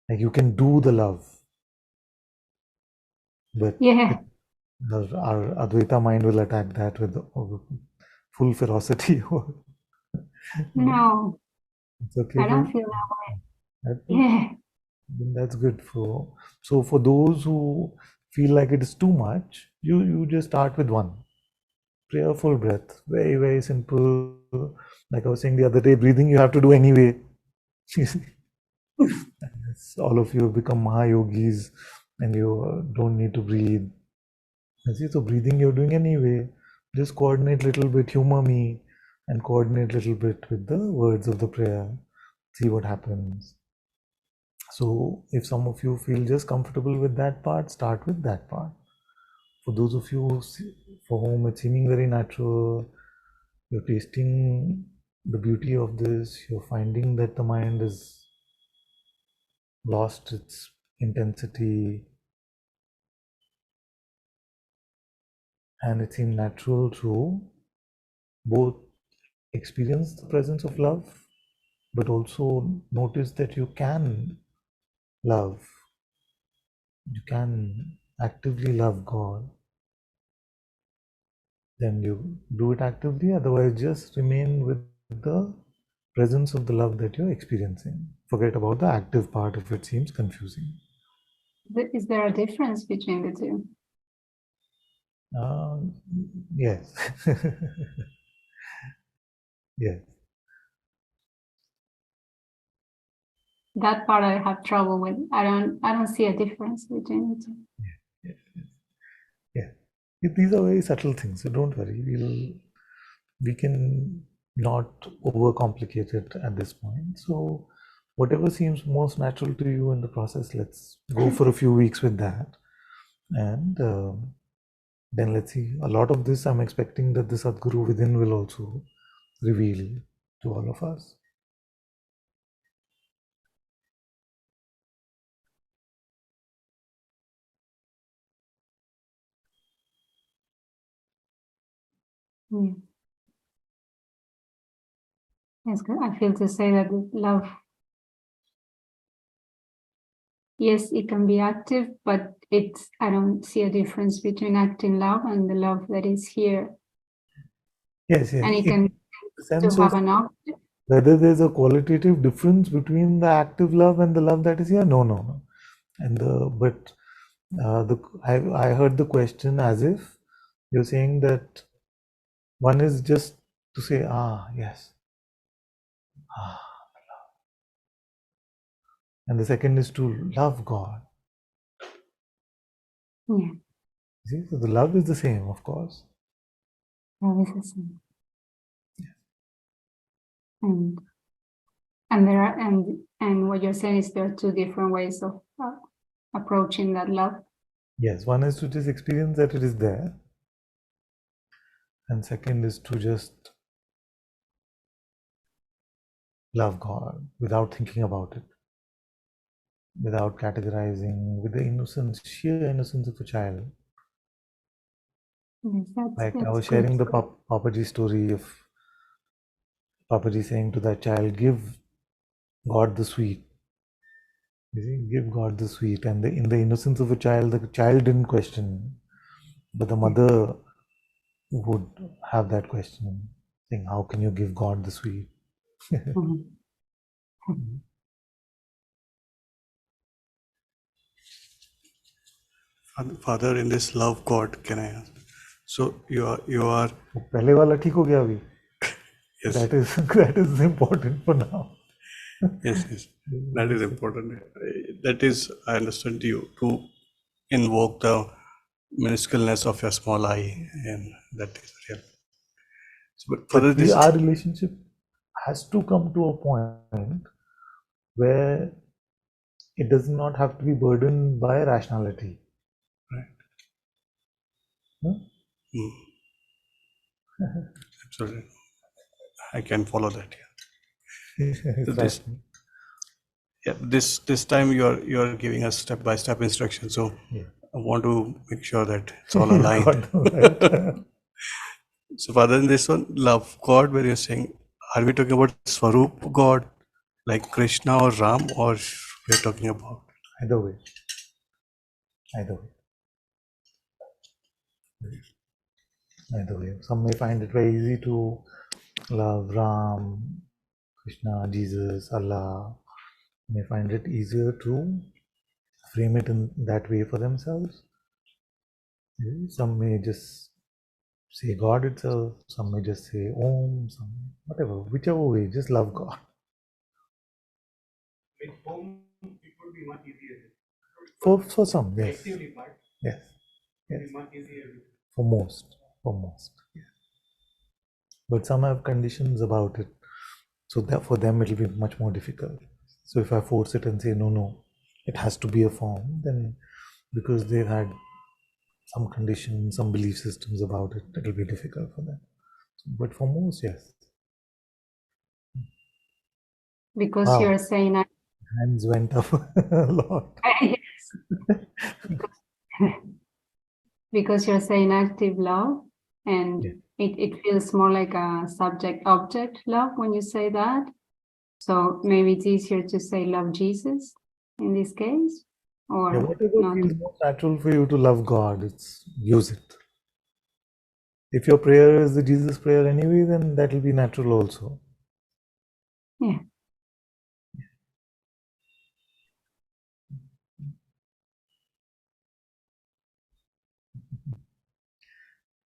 Like you can do the love, but Yeah. our Advaita mind will attack that with full ferocity. No, It's okay I for don't you. feel that way. Okay, Yeah. then that's good. For those who feel like it is too much, you just start with one prayerful breath, very very simple. Like I was saying the other day, breathing you have to do anyway. All of you have become Mahayogis and you don't need to breathe. You see, so breathing you're doing anyway. Just coordinate little bit, humor me, and coordinate little bit with the words of the prayer. See what happens. So if some of you feel just comfortable with that part, start with that part. For those of you for whom it's seeming very natural, you're tasting the beauty of this, you're finding that the mind has lost its intensity and it seems natural to both experience the presence of love, but also notice that you can love, you can actively love God. Then you do it actively, otherwise just remain with the presence of the love that you're experiencing. Forget about the active part if it seems confusing. Is there a difference between the two? Uh, yes. Yes. That part I have trouble with. I don't see a difference between the two. Yes. Yeah. These are very subtle things, so don't worry. We can not overcomplicate it at this point. So whatever seems most natural to you in the process, let's go for a few weeks with that. And then let's see. A lot of this I'm expecting that the Sadguru within will also reveal to all of us. Yeah. It's good. I feel to say that love, yes, it can be active, but I don't see a difference between acting love and the love that is here. Yes, yes. And it can The to sense have of an object. whether there's a qualitative difference between the active love and the love that is here. No, no, no. And but I heard the question as if you're saying that one is just to say, yes, ah, and the second is to love God. Yeah, See, so the love is the same, of course. love is the same. And there are and what you're saying is there are two different ways of approaching that love. Yes, one is to just experience that it is there, and second is to just love God without thinking about it, without categorizing, with the innocence, sheer innocence of a child. Yes, Like I that's was good. sharing the Papaji story of Papaji saying to that child, give God the sweet. You see, give God the sweet. And in the innocence of a child, the child didn't question, but the mother would have that question, saying, how can you give God the sweet? Mhm. Father, in this love God, can I ask? So you are वो पहले वाला ठीक हो गया अभी. yes, That is important for now. yes, that is important. That is, I understand you to invoke the minusculeness of your small I, and that is real. So, but Father, But our relationship has to come to a point where it does not have to be burdened by rationality. right? Hmm? Absolutely, I can follow that. Yeah. So Exactly. this time you are giving us step by step instruction. So Yeah. I want to make sure that it's all You aligned. got them right. So Father, in this one, love God, where you're saying, are we talking about Swarup God, like Krishna or Ram, or we're talking about? Either way. Either way. Either way. Some may find it very easy to love Ram, Krishna, Jesus, Allah. May find it easier to frame it in that way for themselves. Some may just say God itself, some may just say Om, some whatever, whichever way, just love God. With whom it would be much easier. For some, yes. Collectively, but Yes. it Yes. would be much easier. For most. For most. Yes. But some have conditions about it. So that for them it will be much more difficult. So if I force it and say no, it has to be a form, then because they've had some conditions, some belief systems about it, it will be difficult for them. But for most, yes. Because Wow, you're saying hands went up a lot. because you're saying active love, and Yeah. it feels more like a subject object love when you say that. So maybe it's easier to say love Jesus in this case, Yeah, or whatever not. feels most natural for you to love God, it's use it. If your prayer is the Jesus prayer anyway, then that will be natural also. Yeah.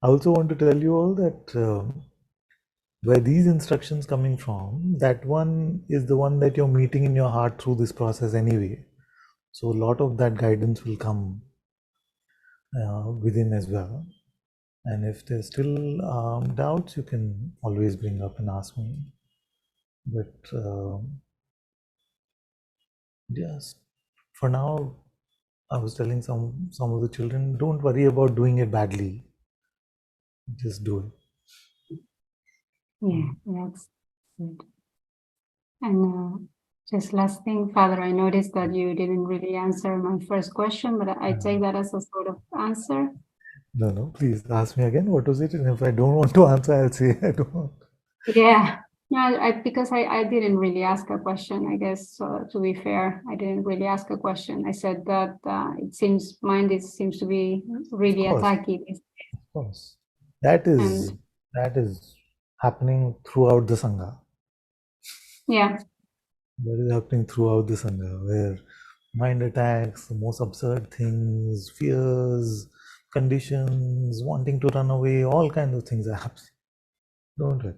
I also want to tell you all that where these instructions coming from, that one is the one that you're meeting in your heart through this process anyway. So a lot of that guidance will come within as well. And if there's still doubts, you can always bring up and ask me. But just for now, I was telling some of the children, don't worry about doing it badly. Just do it. Yeah, that's good. And just last thing, Father, I noticed that you didn't really answer my first question, but I take that as a sort of answer. No, please ask me again. What was it? And if I don't want to answer, I'll say I don't want. Yeah, no, because I didn't really ask a question, I guess. So to be fair, I didn't really ask a question. I said that it seems seems to be really Of course, attacking, of course. That and is happening throughout the Sangha. yeah, That is happening throughout the Sangha, where mind attacks, the most absurd things, fears, conditions, wanting to run away, all kinds of things are happening. Don't it?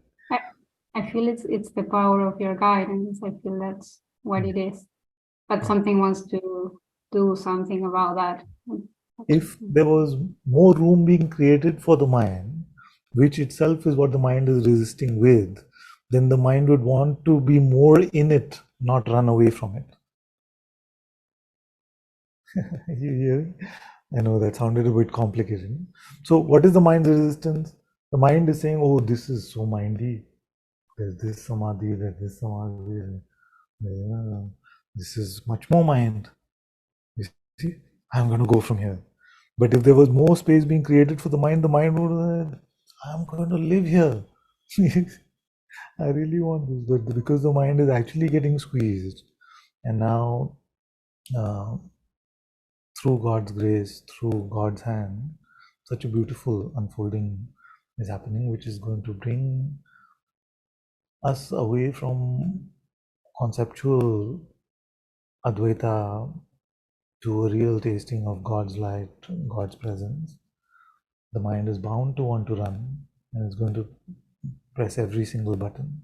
I feel it's the power of your guidance. I feel that's what it is. But something wants to do something about that. If there was more room being created for the mind, which itself is what the mind is resisting with, then the mind would want to be more in it, not run away from it. You hearing? I know that sounded a bit complicated. So, what is the mind's resistance? The mind is saying, "Oh, this is so mindy. There's this samadhi, there's this samadhi. This is much more mind. You see, I'm going to go from here." But if there was more space being created for the mind would, I'm going to live here. I really want this, but because the mind is actually getting squeezed, and now through God's grace, through God's hand, such a beautiful unfolding is happening, which is going to bring us away from conceptual Advaita to a real tasting of God's light, God's presence, the mind is bound to want to run and it's going to press every single button.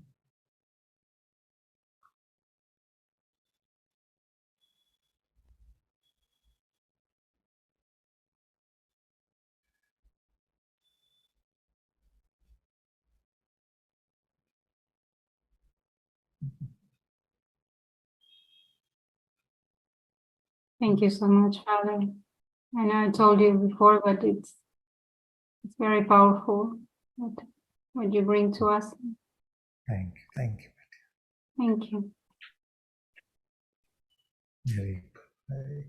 Thank you so much, Father. I know I told you before, but it's very powerful what you bring to us. Thank you. Thank you. Thank you. Very good. Very good.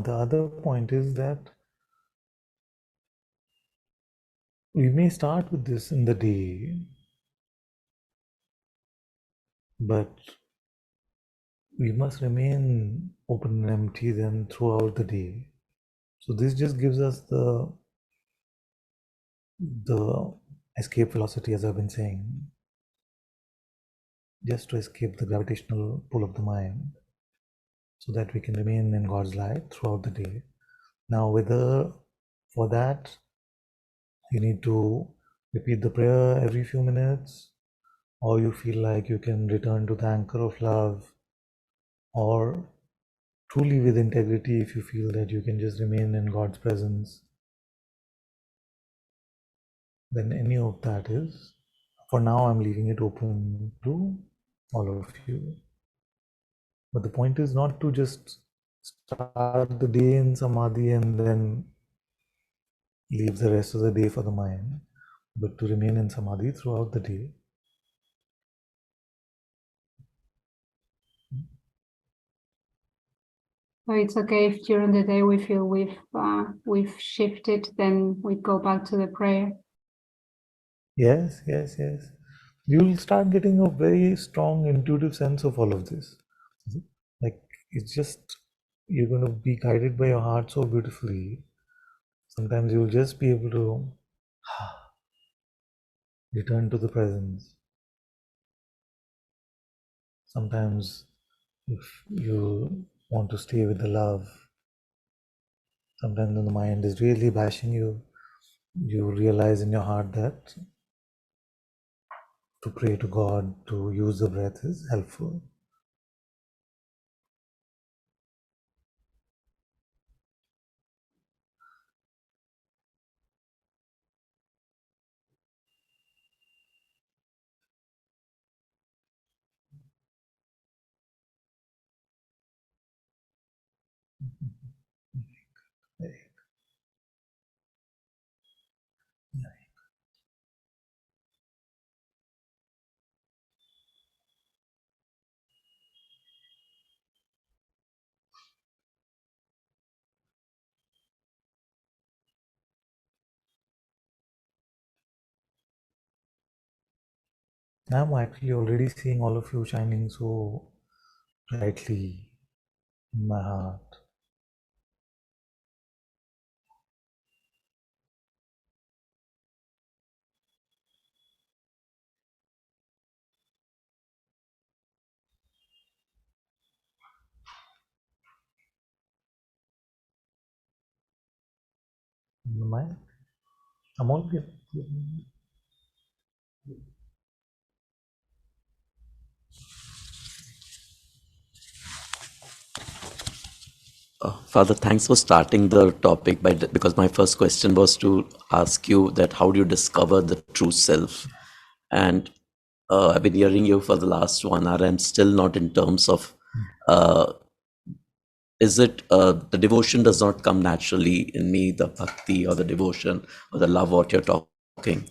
The other point is that we may start with this in the day, but we must remain open and empty then throughout the day. So this just gives us the escape velocity, as I've been saying, just to escape the gravitational pull of the mind, so that we can remain in God's light throughout the day. Now, whether for that you need to repeat the prayer every few minutes, or you feel like you can return to the anchor of love, or truly with integrity, if you feel that you can just remain in God's presence, then any of that is, for now, I'm leaving it open to all of you. But the point is not to just start the day in samadhi and then leave the rest of the day for the mind, but to remain in samadhi throughout the day. So it's okay if during the day we feel we've shifted, then we go back to the prayer. Yes, yes, yes. You'll start getting a very strong intuitive sense of all of this. Like, it's just, you're going to be guided by your heart so beautifully. Sometimes you'll just be able to return to the presence. Sometimes if you want to stay with the love, sometimes when the mind is really bashing you, you realize in your heart that to pray to God, to use the breath is helpful. I'm actually already seeing all of you shining so brightly in my heart. In my, I'm already. Father, thanks for starting the topic because my first question was to ask you that how do you discover the true self? And I've been hearing you for the last 1 hour and still not in terms of is it the devotion does not come naturally in me, the bhakti or the devotion or the love what you're talking.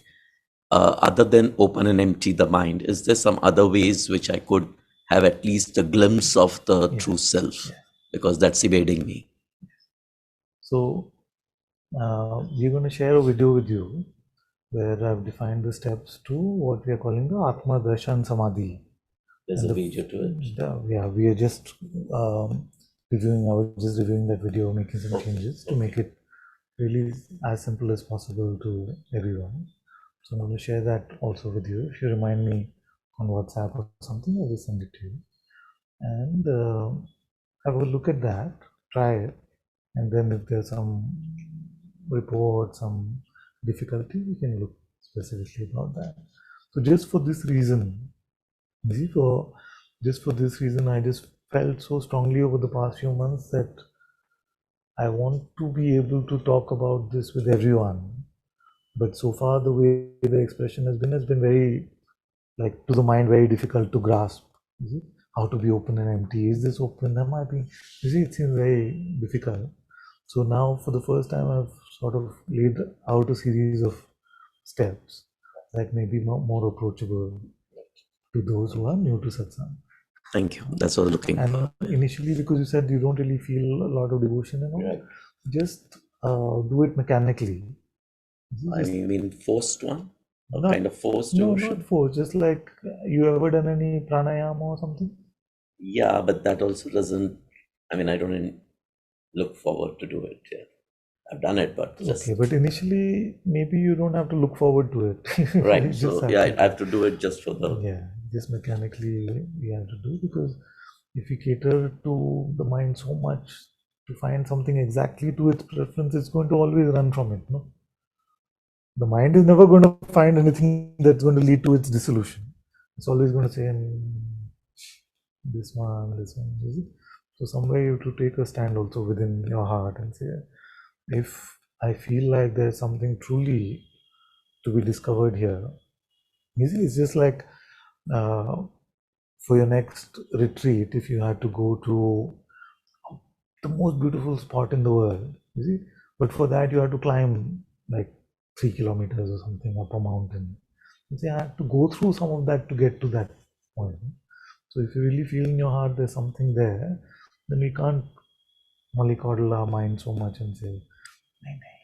Other than open and empty the mind, is there some other ways which I could have at least a glimpse of the true self? because that's evading me. So we're going to share a video with you where I've defined the steps to what we are calling the Atma Darshan Samadhi. There's And a video to it. Yeah, we are just reviewing. I was just reviewing that video, making some changes to make it really as simple as possible to everyone. So I'm going to share that also with you. If you remind me on WhatsApp or something, I will send it to you. And have a look at that, try it, and then if there's some report, some difficulty, we can look specifically about that. So just for this reason, just for this reason, I just felt so strongly over the past few months that I want to be able to talk about this with everyone. But so far, the way the expression has been very, like, to the mind, very difficult to grasp. You see? How to be open and empty. Is this open? Am I being? You see, it seems very difficult. So now, for the first time, I've sort of laid out a series of steps that may be more approachable to those who are new to satsang. Thank you. That's what I was looking for. And initially, because you said you don't really feel a lot of devotion and all, just do it mechanically. I mean, forced one? A Not- kind of forced No, devotion? not force. Just like you ever done any pranayama or something? Yeah, but that also doesn't, I mean, I don't look forward to do it. Yeah. I've done it, but just Okay, but initially, maybe you don't have to look forward to it. right. You just So have yeah, to- I have to do it just for the Yeah, just mechanically we have to do, because if you cater to the mind so much to find something exactly to its preference, it's going to always run from it. No, the mind is never going to find anything that's going to lead to its dissolution. It's always going to say, this one, this one. Is it? So somewhere you have to take a stand also within your heart and say, if I feel like there's something truly to be discovered here, you see, it's just like for your next retreat, if you had to go to the most beautiful spot in the world, you see, but for that you have to climb like 3 kilometers or something up a mountain. You see, I have to go through some of that to get to that point. So if you really feel in your heart there's something there, then we can't mollycoddle our mind so much and say, "Nahi, nahi."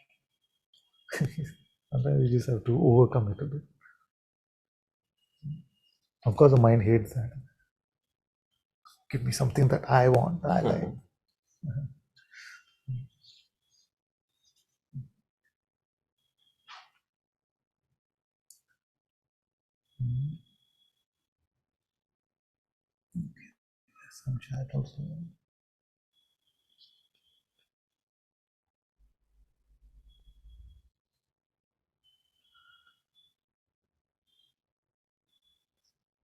Sometimes you just have to overcome it a bit. Of course, the mind hates that. Give me something that I want, I like. Some chat also.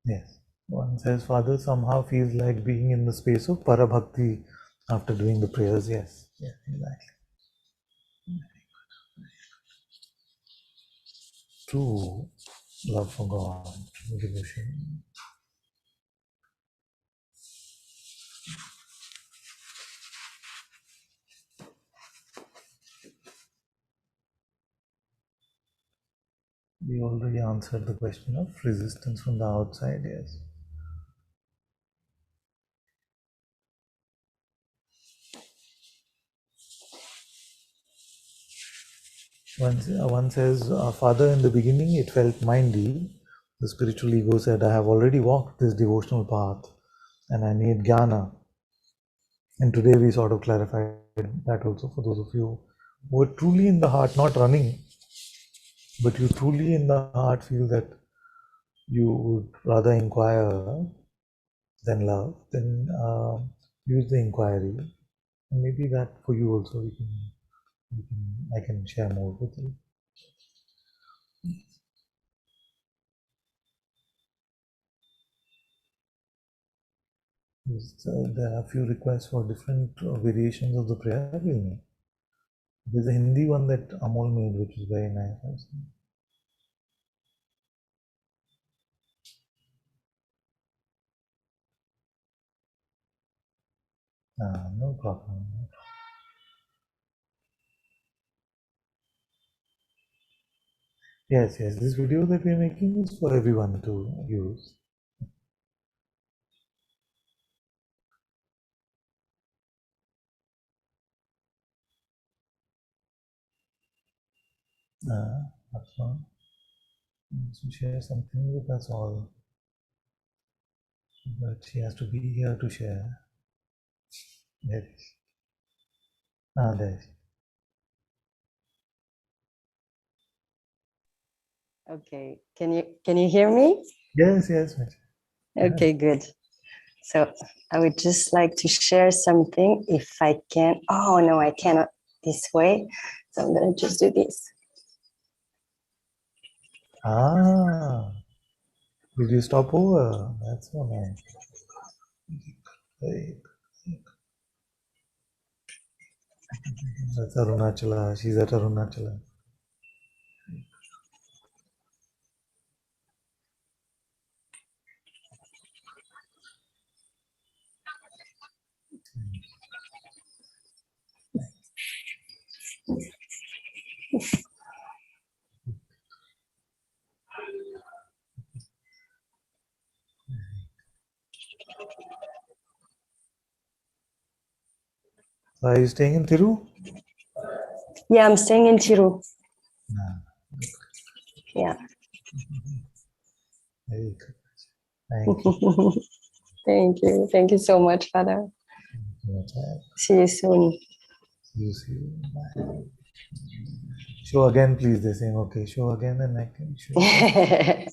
Yes. One says, Father somehow feels like being in the space of parabhakti after doing the prayers. Yes, yes, exactly. True love for God, true devotion. We already answered the question of resistance from the outside, yes. One says, Father, in the beginning it felt mindy. The spiritual ego said, I have already walked this devotional path and I need jnana. And today we sort of clarified that also for those of you who are truly in the heart, not running, but you truly in the heart feel that you would rather inquire than love, then use the inquiry. And maybe that for you also I can share more with you. There are a few requests for different variations of the prayer we'll make. There's a Hindi one that Amol made, which is very nice also. No problem. Yes, yes, this video that we're making is for everyone to use. Atma wants to share something with us all, but she has to be here to share. There is. There is. Okay, can you hear me? Yes, yes. Okay, good. So I would just like to share something if I can. Oh no, I cannot this way. So I'm gonna just do this. Did you stop over? That's so nice. Right. That's Arunachala. She's at Arunachala. So are you staying in Thiru? Yeah, I'm staying in Tiru. No. Yeah. Very good. Thank you. Thank you so much, Father. See you soon. See you. Bye. Show again, please. They're saying, okay, show again, and I can show again.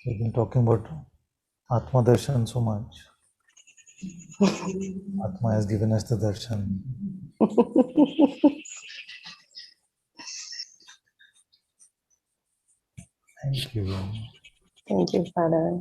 We've been talking about Atma Darshan so much. Atma has given us the darshan. Thank you. Thank you, Father.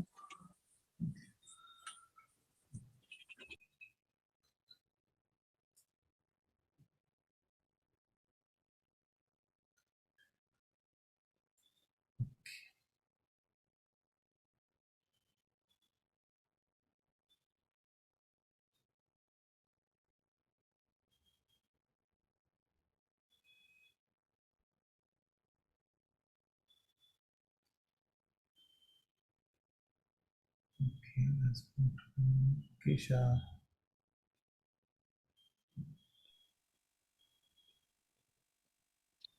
Okay, let's go to Kesha.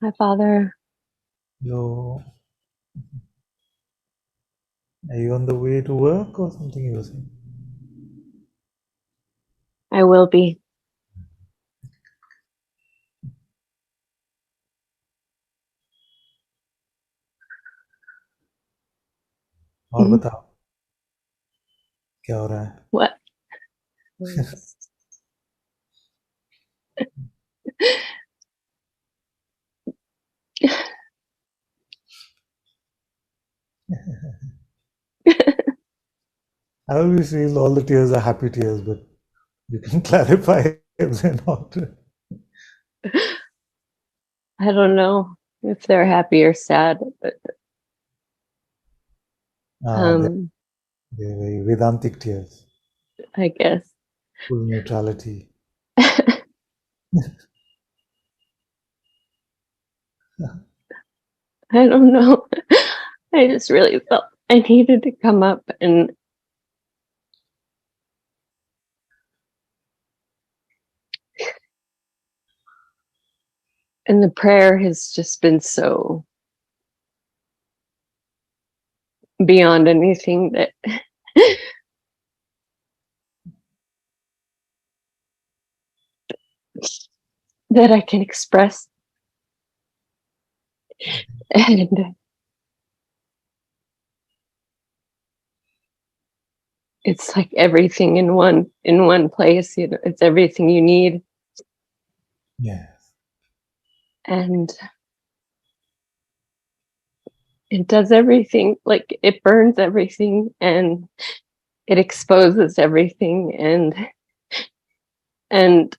Hi, Father. Yo, are you on the way to work or something you were saying? I will be. और बताओ क्या हो रहा है? What? I always feel all the tears are happy tears, but you can clarify if they're not. I don't know if they're happy or sad, but They're very Vedantic tears, I guess. full neutrality. I don't know. I just really felt I needed to come up, and the prayer has just been so beyond anything that that I can express. And it's like everything in one place, you know, it's everything you need. Yes. And it does everything, like it burns everything and it exposes everything, and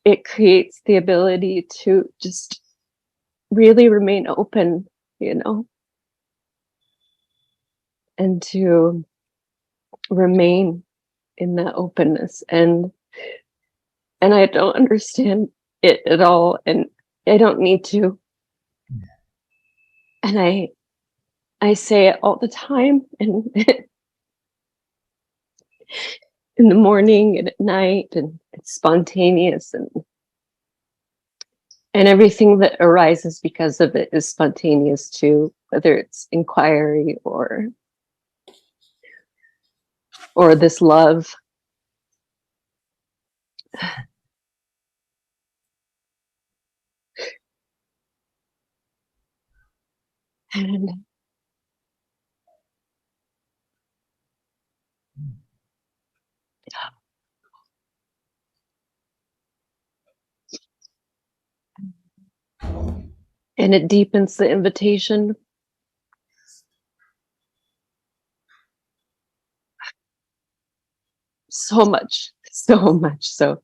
it creates the ability to just really remain open, you know, and to remain in that openness. And I don't understand it at all, and I don't need to. And I say it all the time, and in the morning and at night, and it's spontaneous, and everything that arises because of it is spontaneous too, whether it's inquiry or this love. And it deepens the invitation so much, so much. So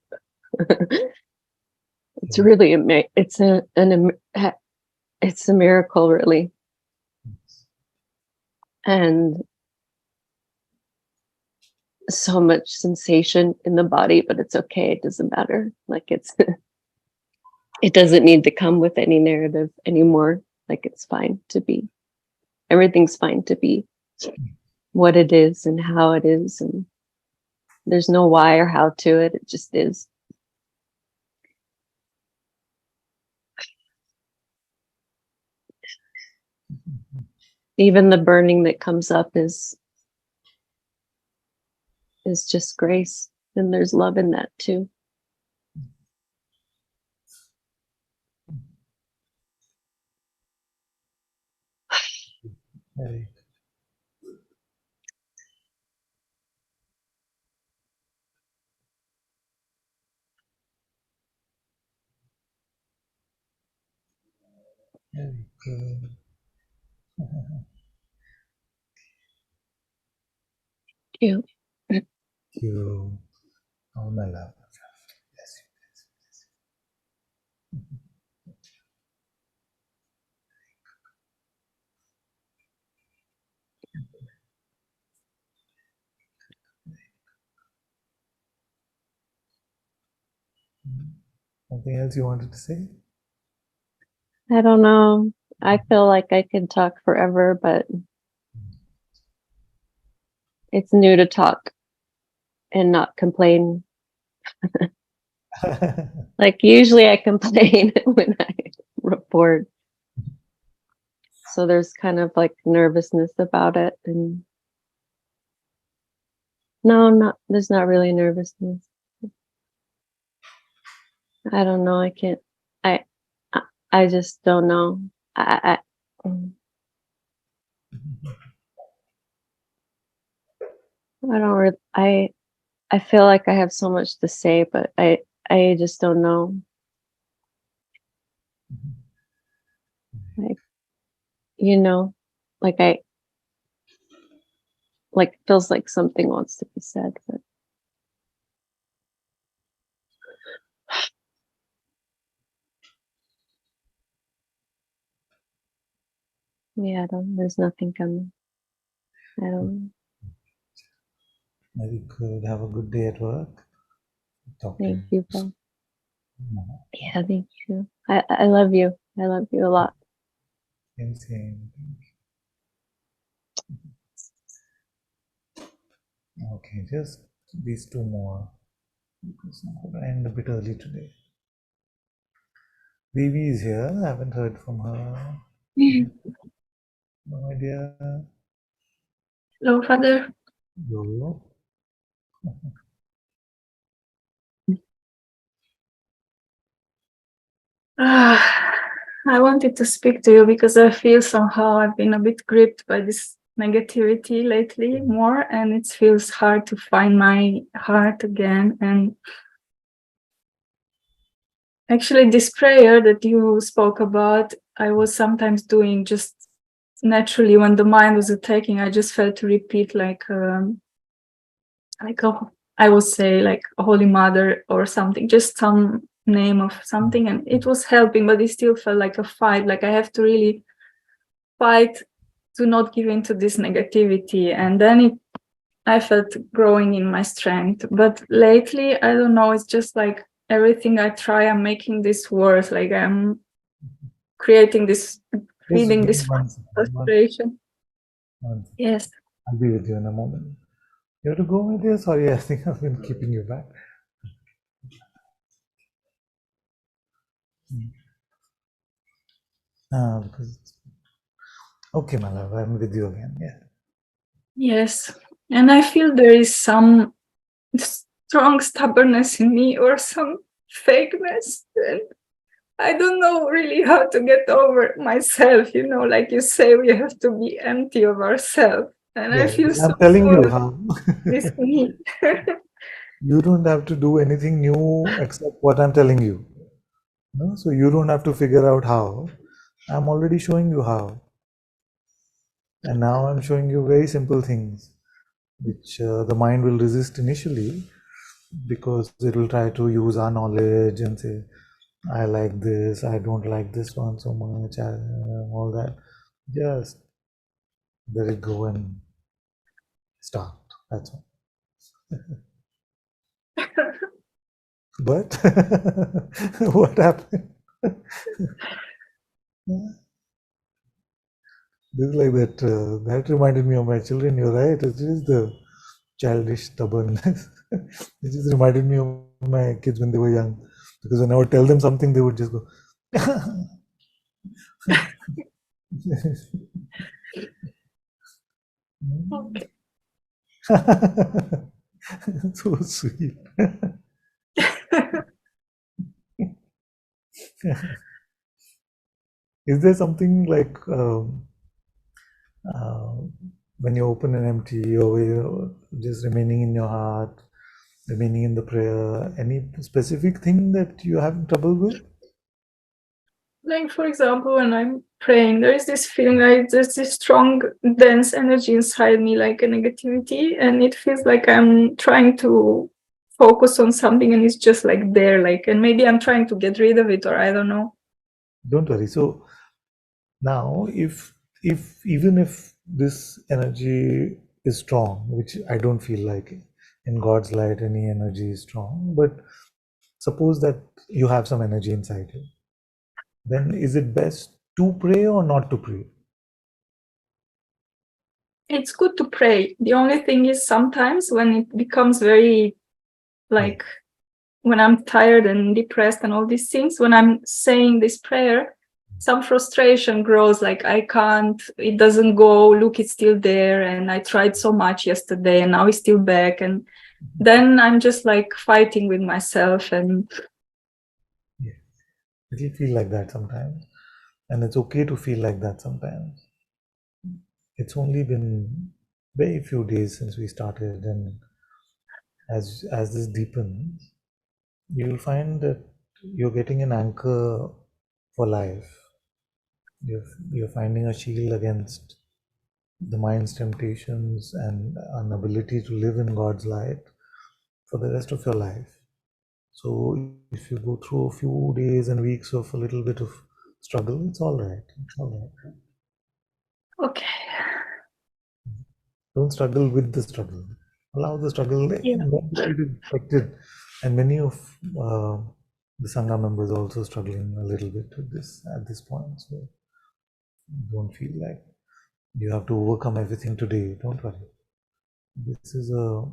it's really it's it's a miracle, really. And so much sensation in the body, but it's okay, it doesn't matter. Like it's it doesn't need to come with any narrative anymore. Like it's fine to be, everything's fine to be what it is and how it is, and there's no why or how to it, it just is. Even the burning that comes up is just grace, and there's love in that too. Very good. Yeah. Thank you. Oh, my love. Yes. Something else you wanted to say? I don't know. I feel like I could talk forever, but it's new to talk and not complain. Like usually I complain when I report. So there's kind of like nervousness about it. And no, there's not really nervousness. I don't know. I can't, I, I just don't know. I don't, I feel like I have so much to say, but I just don't know. Like, you know, like like feels like something wants to be said, but yeah, there's nothing coming. I don't know. Very good. Have a good day at work. Talk to Thank you. you, Bob. Yeah, thank you. I love you. I love you a lot. Same. Okay, just these two more. Because I'm going to end a bit early today. Vivi is here. I haven't heard from her. No idea. Hello, Father. Hello. I wanted to speak to you because I feel somehow I've been a bit gripped by this negativity lately more, and it feels hard to find my heart again. And actually, this prayer that you spoke about, I was sometimes doing just naturally when the mind was attacking. I just felt to repeat like I would say like a Holy Mother or something, just some name of something, and it was helping, but it still felt like a fight. Like I have to really fight to not give into this negativity, and then I felt growing in my strength. But lately, I don't know, it's just like everything I try, I'm making this worse. Like I'm creating this, feeding Just give me this 1 second. frustration. One second. Yes. I'll be with you in a moment. You have to go with you? Sorry, I think I've been keeping you back. Because okay, my love, I'm with you again. Yeah. Yes. And I feel there is some strong stubbornness in me or some fakeness. And I don't know really how to get over myself. You know, like you say, we have to be empty of ourselves. And I Yeah, feel so I'm telling you full how. this me. You don't have to do anything new except what I'm telling you. No? So you don't have to figure out how. I'm already showing you how. And now I'm showing you very simple things, which the mind will resist initially because it will try to use our knowledge and say, I like this, I don't like this one so much, all that. Just let it go and start. That's all. But what happened? This is like that. That reminded me of my children. You're right. It is the childish stubbornness. It just reminded me of my kids when they were young. Because when I would tell them something, they would just go. Okay. So sweet. Is there something like when you open an empty or you're just remaining in your heart, remaining in the prayer, any specific thing that you have trouble with? Like, for example, when I'm praying, there is this feeling like there's this strong, dense energy inside me, like a negativity. And it feels like I'm trying to focus on something and it's just like there, like, and maybe I'm trying to get rid of it, or I don't know. Don't worry. So now, if even if this energy is strong, which I don't feel like in God's light any energy is strong, but suppose that you have some energy inside you, then is it best to pray or not to pray? It's good to pray. The only thing is sometimes when it becomes very like when I'm tired and depressed and all these things, when I'm saying this prayer, some frustration grows, like I can't, it doesn't go, look, it's still there. And I tried so much yesterday and now it's still back. And then I'm just like fighting with myself. And Yeah, it'll feel like that sometimes. And it's okay to feel like that sometimes. It's only been very few days since we started, and as this deepens, you'll find that you're getting an anchor for life. You're finding a shield against the mind's temptations and an ability to live in God's light for the rest of your life. So if you go through a few days and weeks of a little bit of struggle, it's all right. It's all right. okay. Don't struggle with the struggle. Allow the struggle. Yeah. Don't get affected. And many of the Sangha members are also struggling a little bit with this at this point. So don't feel like you have to overcome everything today. Don't worry. This is a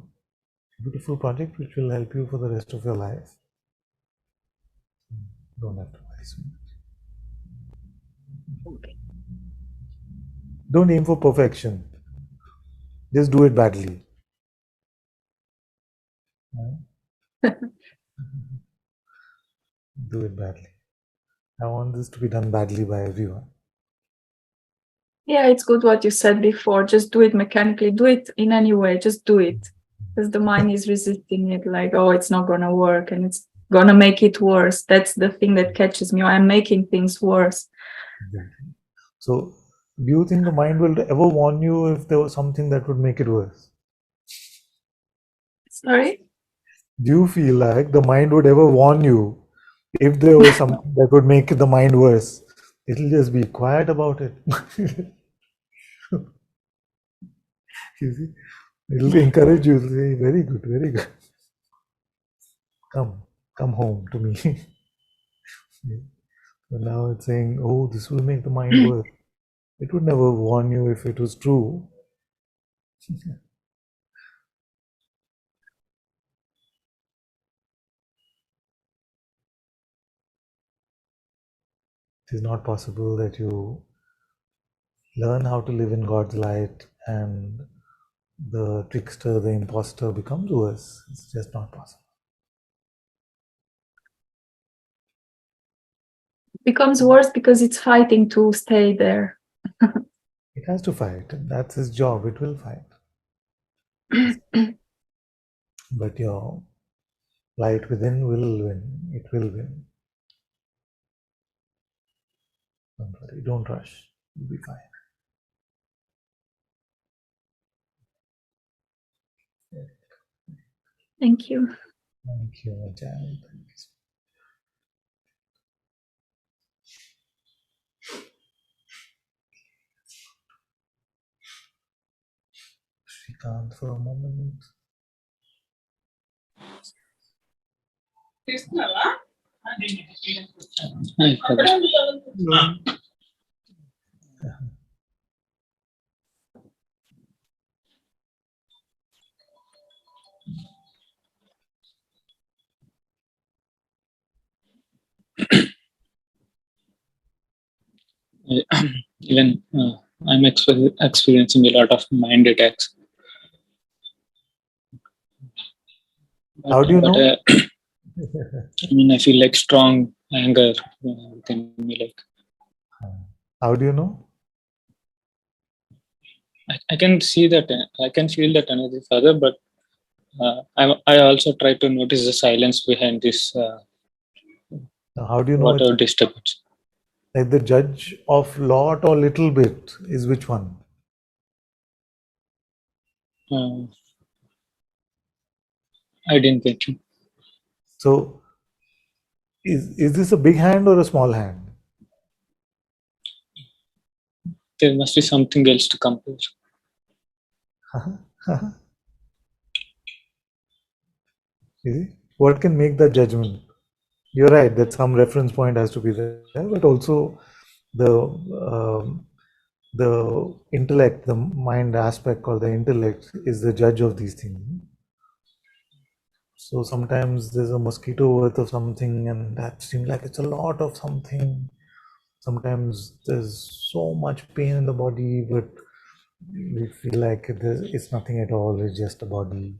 beautiful project which will help you for the rest of your life. Don't have to worry so much. Okay. Don't aim for perfection. Just do it badly. Do it badly. I want this to be done badly by everyone. Yeah, it's good what you said before. Just do it mechanically. Do it in any way. Just do it. Because the mind is resisting it, like, oh, it's not gonna work and it's gonna make it worse. That's the thing that catches me. I'm making things worse. Exactly. So, do you think the mind will ever warn you if there was something that would make it worse? Sorry? Do you feel like the mind would ever warn you if there was something that would make the mind worse? It'll just be quiet about it. You see, it'll encourage you to say, very good, very good. Come home to me. But now it's saying, oh, this will make the mind worse. It would never warn you if it was true. It is not possible that you learn how to live in God's light and the trickster, the imposter becomes worse. It's just not possible. It becomes worse because it's fighting to stay there. It has to fight. That's his job. It will fight. But your light within will win. It will win. Don't worry. Don't rush. You'll be fine. Thank you. Thank you, my child. Thank you. Shrikant for a moment. Hi, Father. Even I'm experiencing a lot of mind attacks. How do you know? I mean, I feel like strong anger within me. Like How do you know? I can see that, I can feel that energy, Father. But I also try to notice the silence behind this How do you know whatever it's disturbance. like the judge of lot or little bit is which one? I didn't get you. So is this a big hand or a small hand? There must be something else to compare. See? What can make that judgment? You're right that some reference point has to be there, but also the intellect, the mind aspect or the intellect is the judge of these things. So sometimes there's a mosquito worth of something and that seems like it's a lot of something. Sometimes there's so much pain in the body, but we feel like it's nothing at all, it's just a body.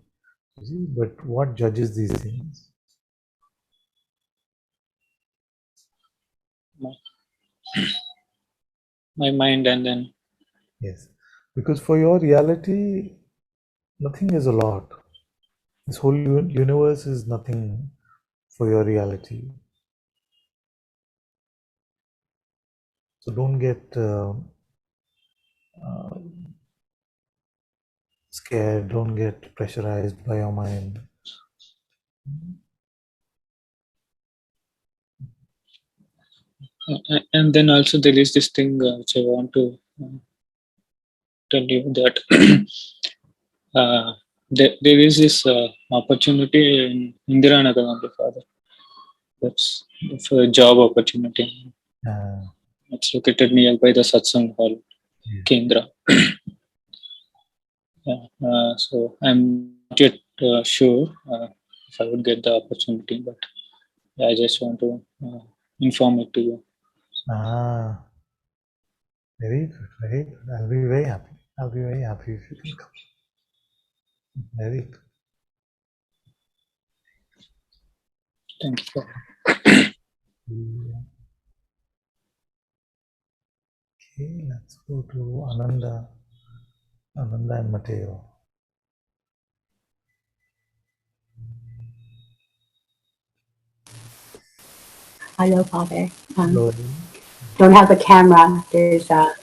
You see? But what judges these things? My mind, and then Yes, because for your reality, nothing is a lot. This whole universe is nothing for your reality. So don't get scared, don't get pressurized by your mind. and then also there is this thing which I want to tell you that there is this opportunity in Indiranagar, Father. That's for a job opportunity. Uh, It's located nearby the Satsang Hall, yeah. Kendra. Yeah, so I'm not yet sure if I would get the opportunity, but yeah, I just want to inform it to you. Ah, very good, very good. I'll be very happy. I'll be very happy if you can come. Very good. Thank you. Yeah. Okay, let's go. go to Ananda and Mateo. Hello, Father. Hello. Don't have a camera. There's a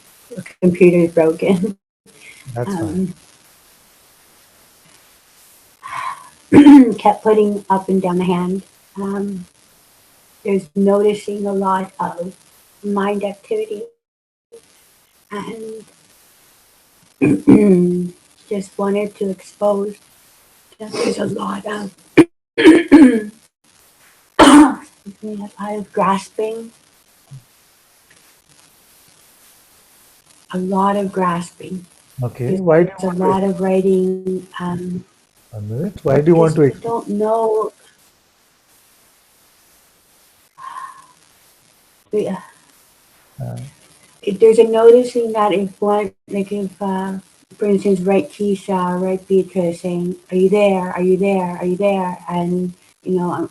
computer's broken. That's fine. Kept putting up and down the hand. There's noticing a lot of mind activity and just wanted to expose that there's a lot of excuse me, a lot of grasping, a lot of grasping. Okay. Why do you There's a want lot to of writing. a minute? Why do you want Just to don't know. Yeah. There's a noticing that if one, like if, for instance, right Keisha, right Beatrice saying, "Are you there? Are you there? Are you there?" And you know,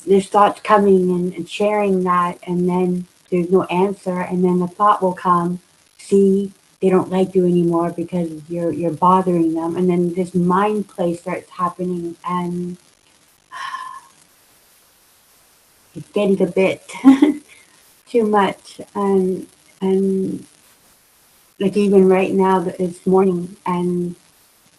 there's thoughts coming and sharing that, and then there's no answer, and then the thought will come, "See, they don't like you anymore because you're bothering them," and then this mind play starts happening, and it's getting a bit too much, and like even right now, it's morning, and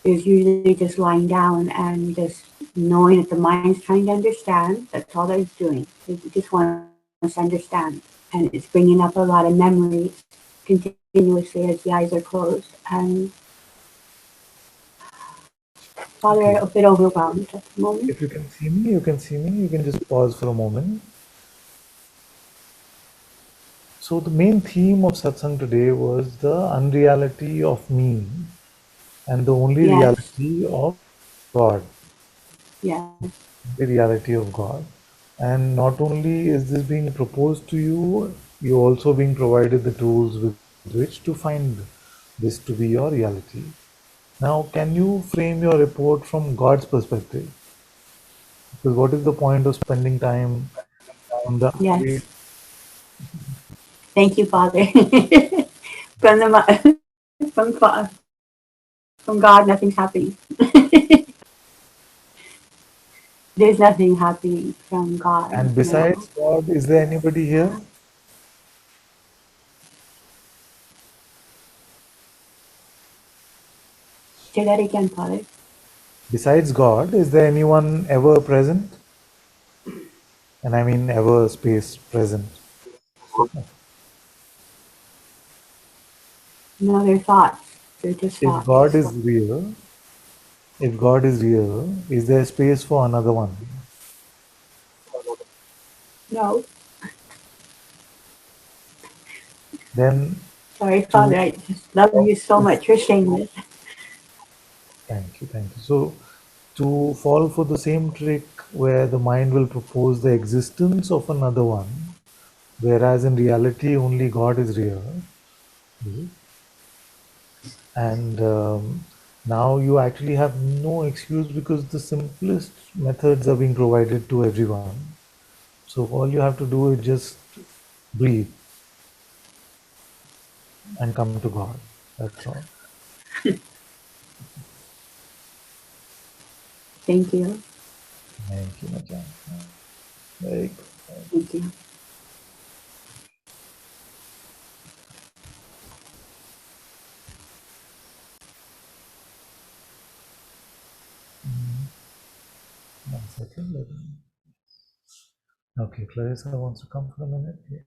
there's usually just lying down and just knowing that the mind's trying to understand. That's all that it's doing. It just wants to understand. And it's bringing up a lot of memories continuously as the eyes are closed. And Father, Okay. a bit overwhelmed at the moment. If you can see me, you can see me. You can just pause for a moment. So the main theme of satsang today was the unreality of me and the only Yes, reality of God, yes, the reality of God. And not only is this being proposed to you, you're also being provided the tools with which to find this to be your reality. Now, can you frame your report from God's perspective? Because what is the point of spending time on the yes. Thank you, Father. from the from God, nothing's happening. There's nothing happening from God. and No. besides God, is there anybody here? Say that again, Father. Besides God, is there anyone ever present? And I mean ever space present. No, they're thoughts. They're just If thoughts. God is real, if God is real, is there space for another one? No. Then Sorry, to Father. I just love you so much for saying this. thank you, thank you. So to fall for the same trick where the mind will propose the existence of another one, whereas in reality only God is real, and now you actually have no excuse because the simplest methods are being provided to everyone. So all you have to do is just breathe and come to God. That's all. Thank you. Thank you, Machan. Very good. Thank you. One second. Okay, Clarissa wants to come for a minute. Yeah.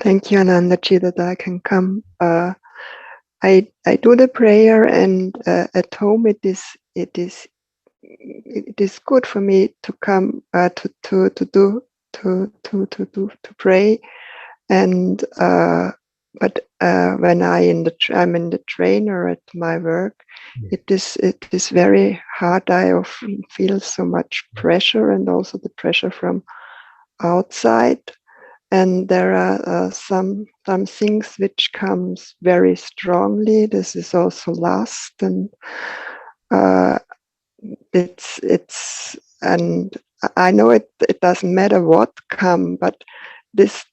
Thank you, Anandaji, that I can come. I do the prayer, and at home it is good for me to come to pray, and but when I'm in the train or at my work, it is very hard. I often feel so much pressure, and also the pressure from outside. And there are some things which comes very strongly. This is also lust, and it's and I know it doesn't matter what come, but this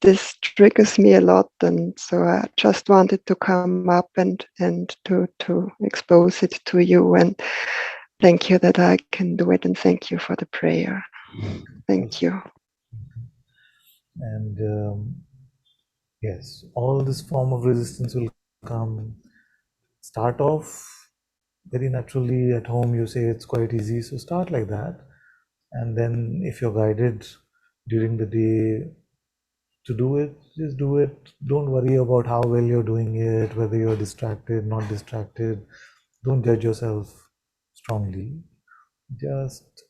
triggers me a lot, and so I just wanted to come up and to expose it to you, and thank you that I can do it, and thank you for the prayer. Thank you. And yes, all this form of resistance will come. Start off very naturally at home. You say it's quite easy, so start like that, and then if you're guided during the day to do it, just do it. Don't worry about how well you're doing it, whether you're distracted, not distracted. Don't judge yourself strongly. Just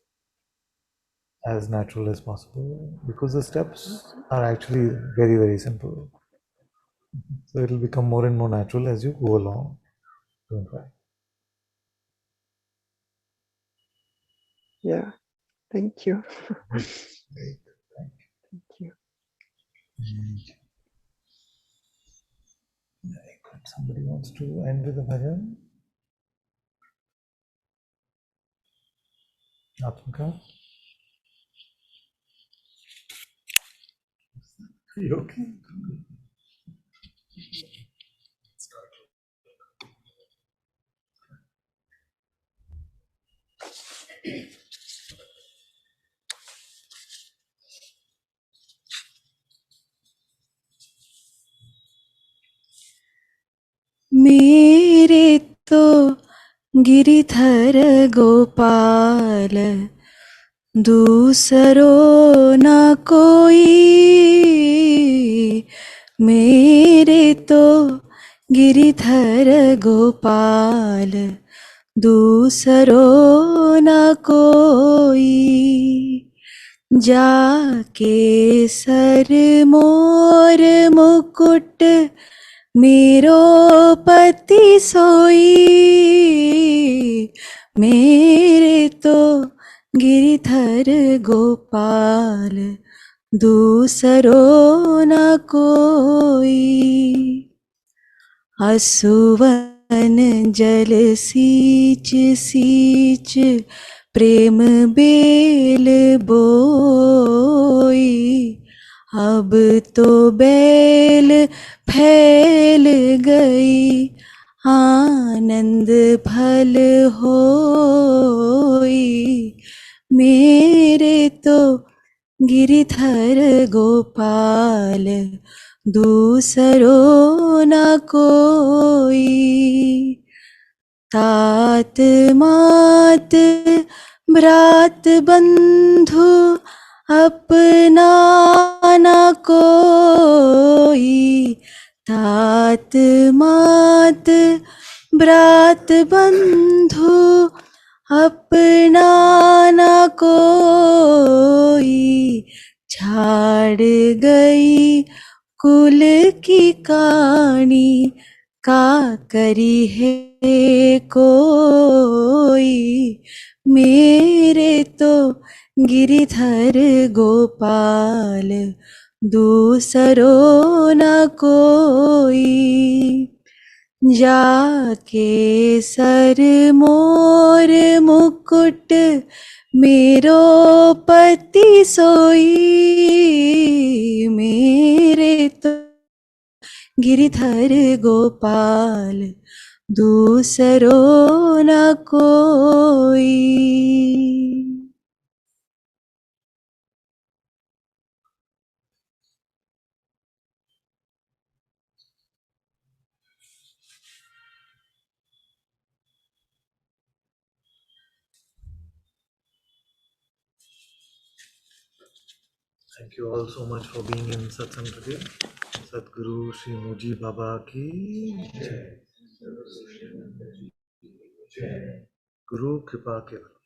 as natural as possible, because the steps are actually very, very simple. So it'll become more and more natural as you go along. Don't worry. Yeah, thank you. Great. Thank Thank you. you. Very good. Somebody wants to end with a bhajan? Atmika? Are you okay? मेरे तो गिरिधर गोपाल दूसरो न कोई, मेरे तो गिरिधर गोपाल दूसरो न कोई, जाके सर मोर मुकुट मेरो पति सोई, मेरे तो गिरिधर गोपाल दूसरो न कोई, असुवन जल सींच सींच प्रेम बेल बोई, अब तो बेल फैल गई आनंद फल होई, मेरे तो गिरिधर गोपाल दूसरो न कोई, तात मात भ्रात बंधु अपना न कोई, तात मात भ्रात बंधु अपना न कोई, छाड़ गई कुल की कहानी का करी है कोई, मेरे तो गिरिधर गोपाल दूसरो न कोई, जाके सर मोर मुकुट मेरो पति सोई, मेरे तो गिरिधर गोपाल दूसरो न कोई. Thank you all so much for being in Satsang today. Sadhguru Sri Muji Baba ki Jai. Guru Kripa Keval.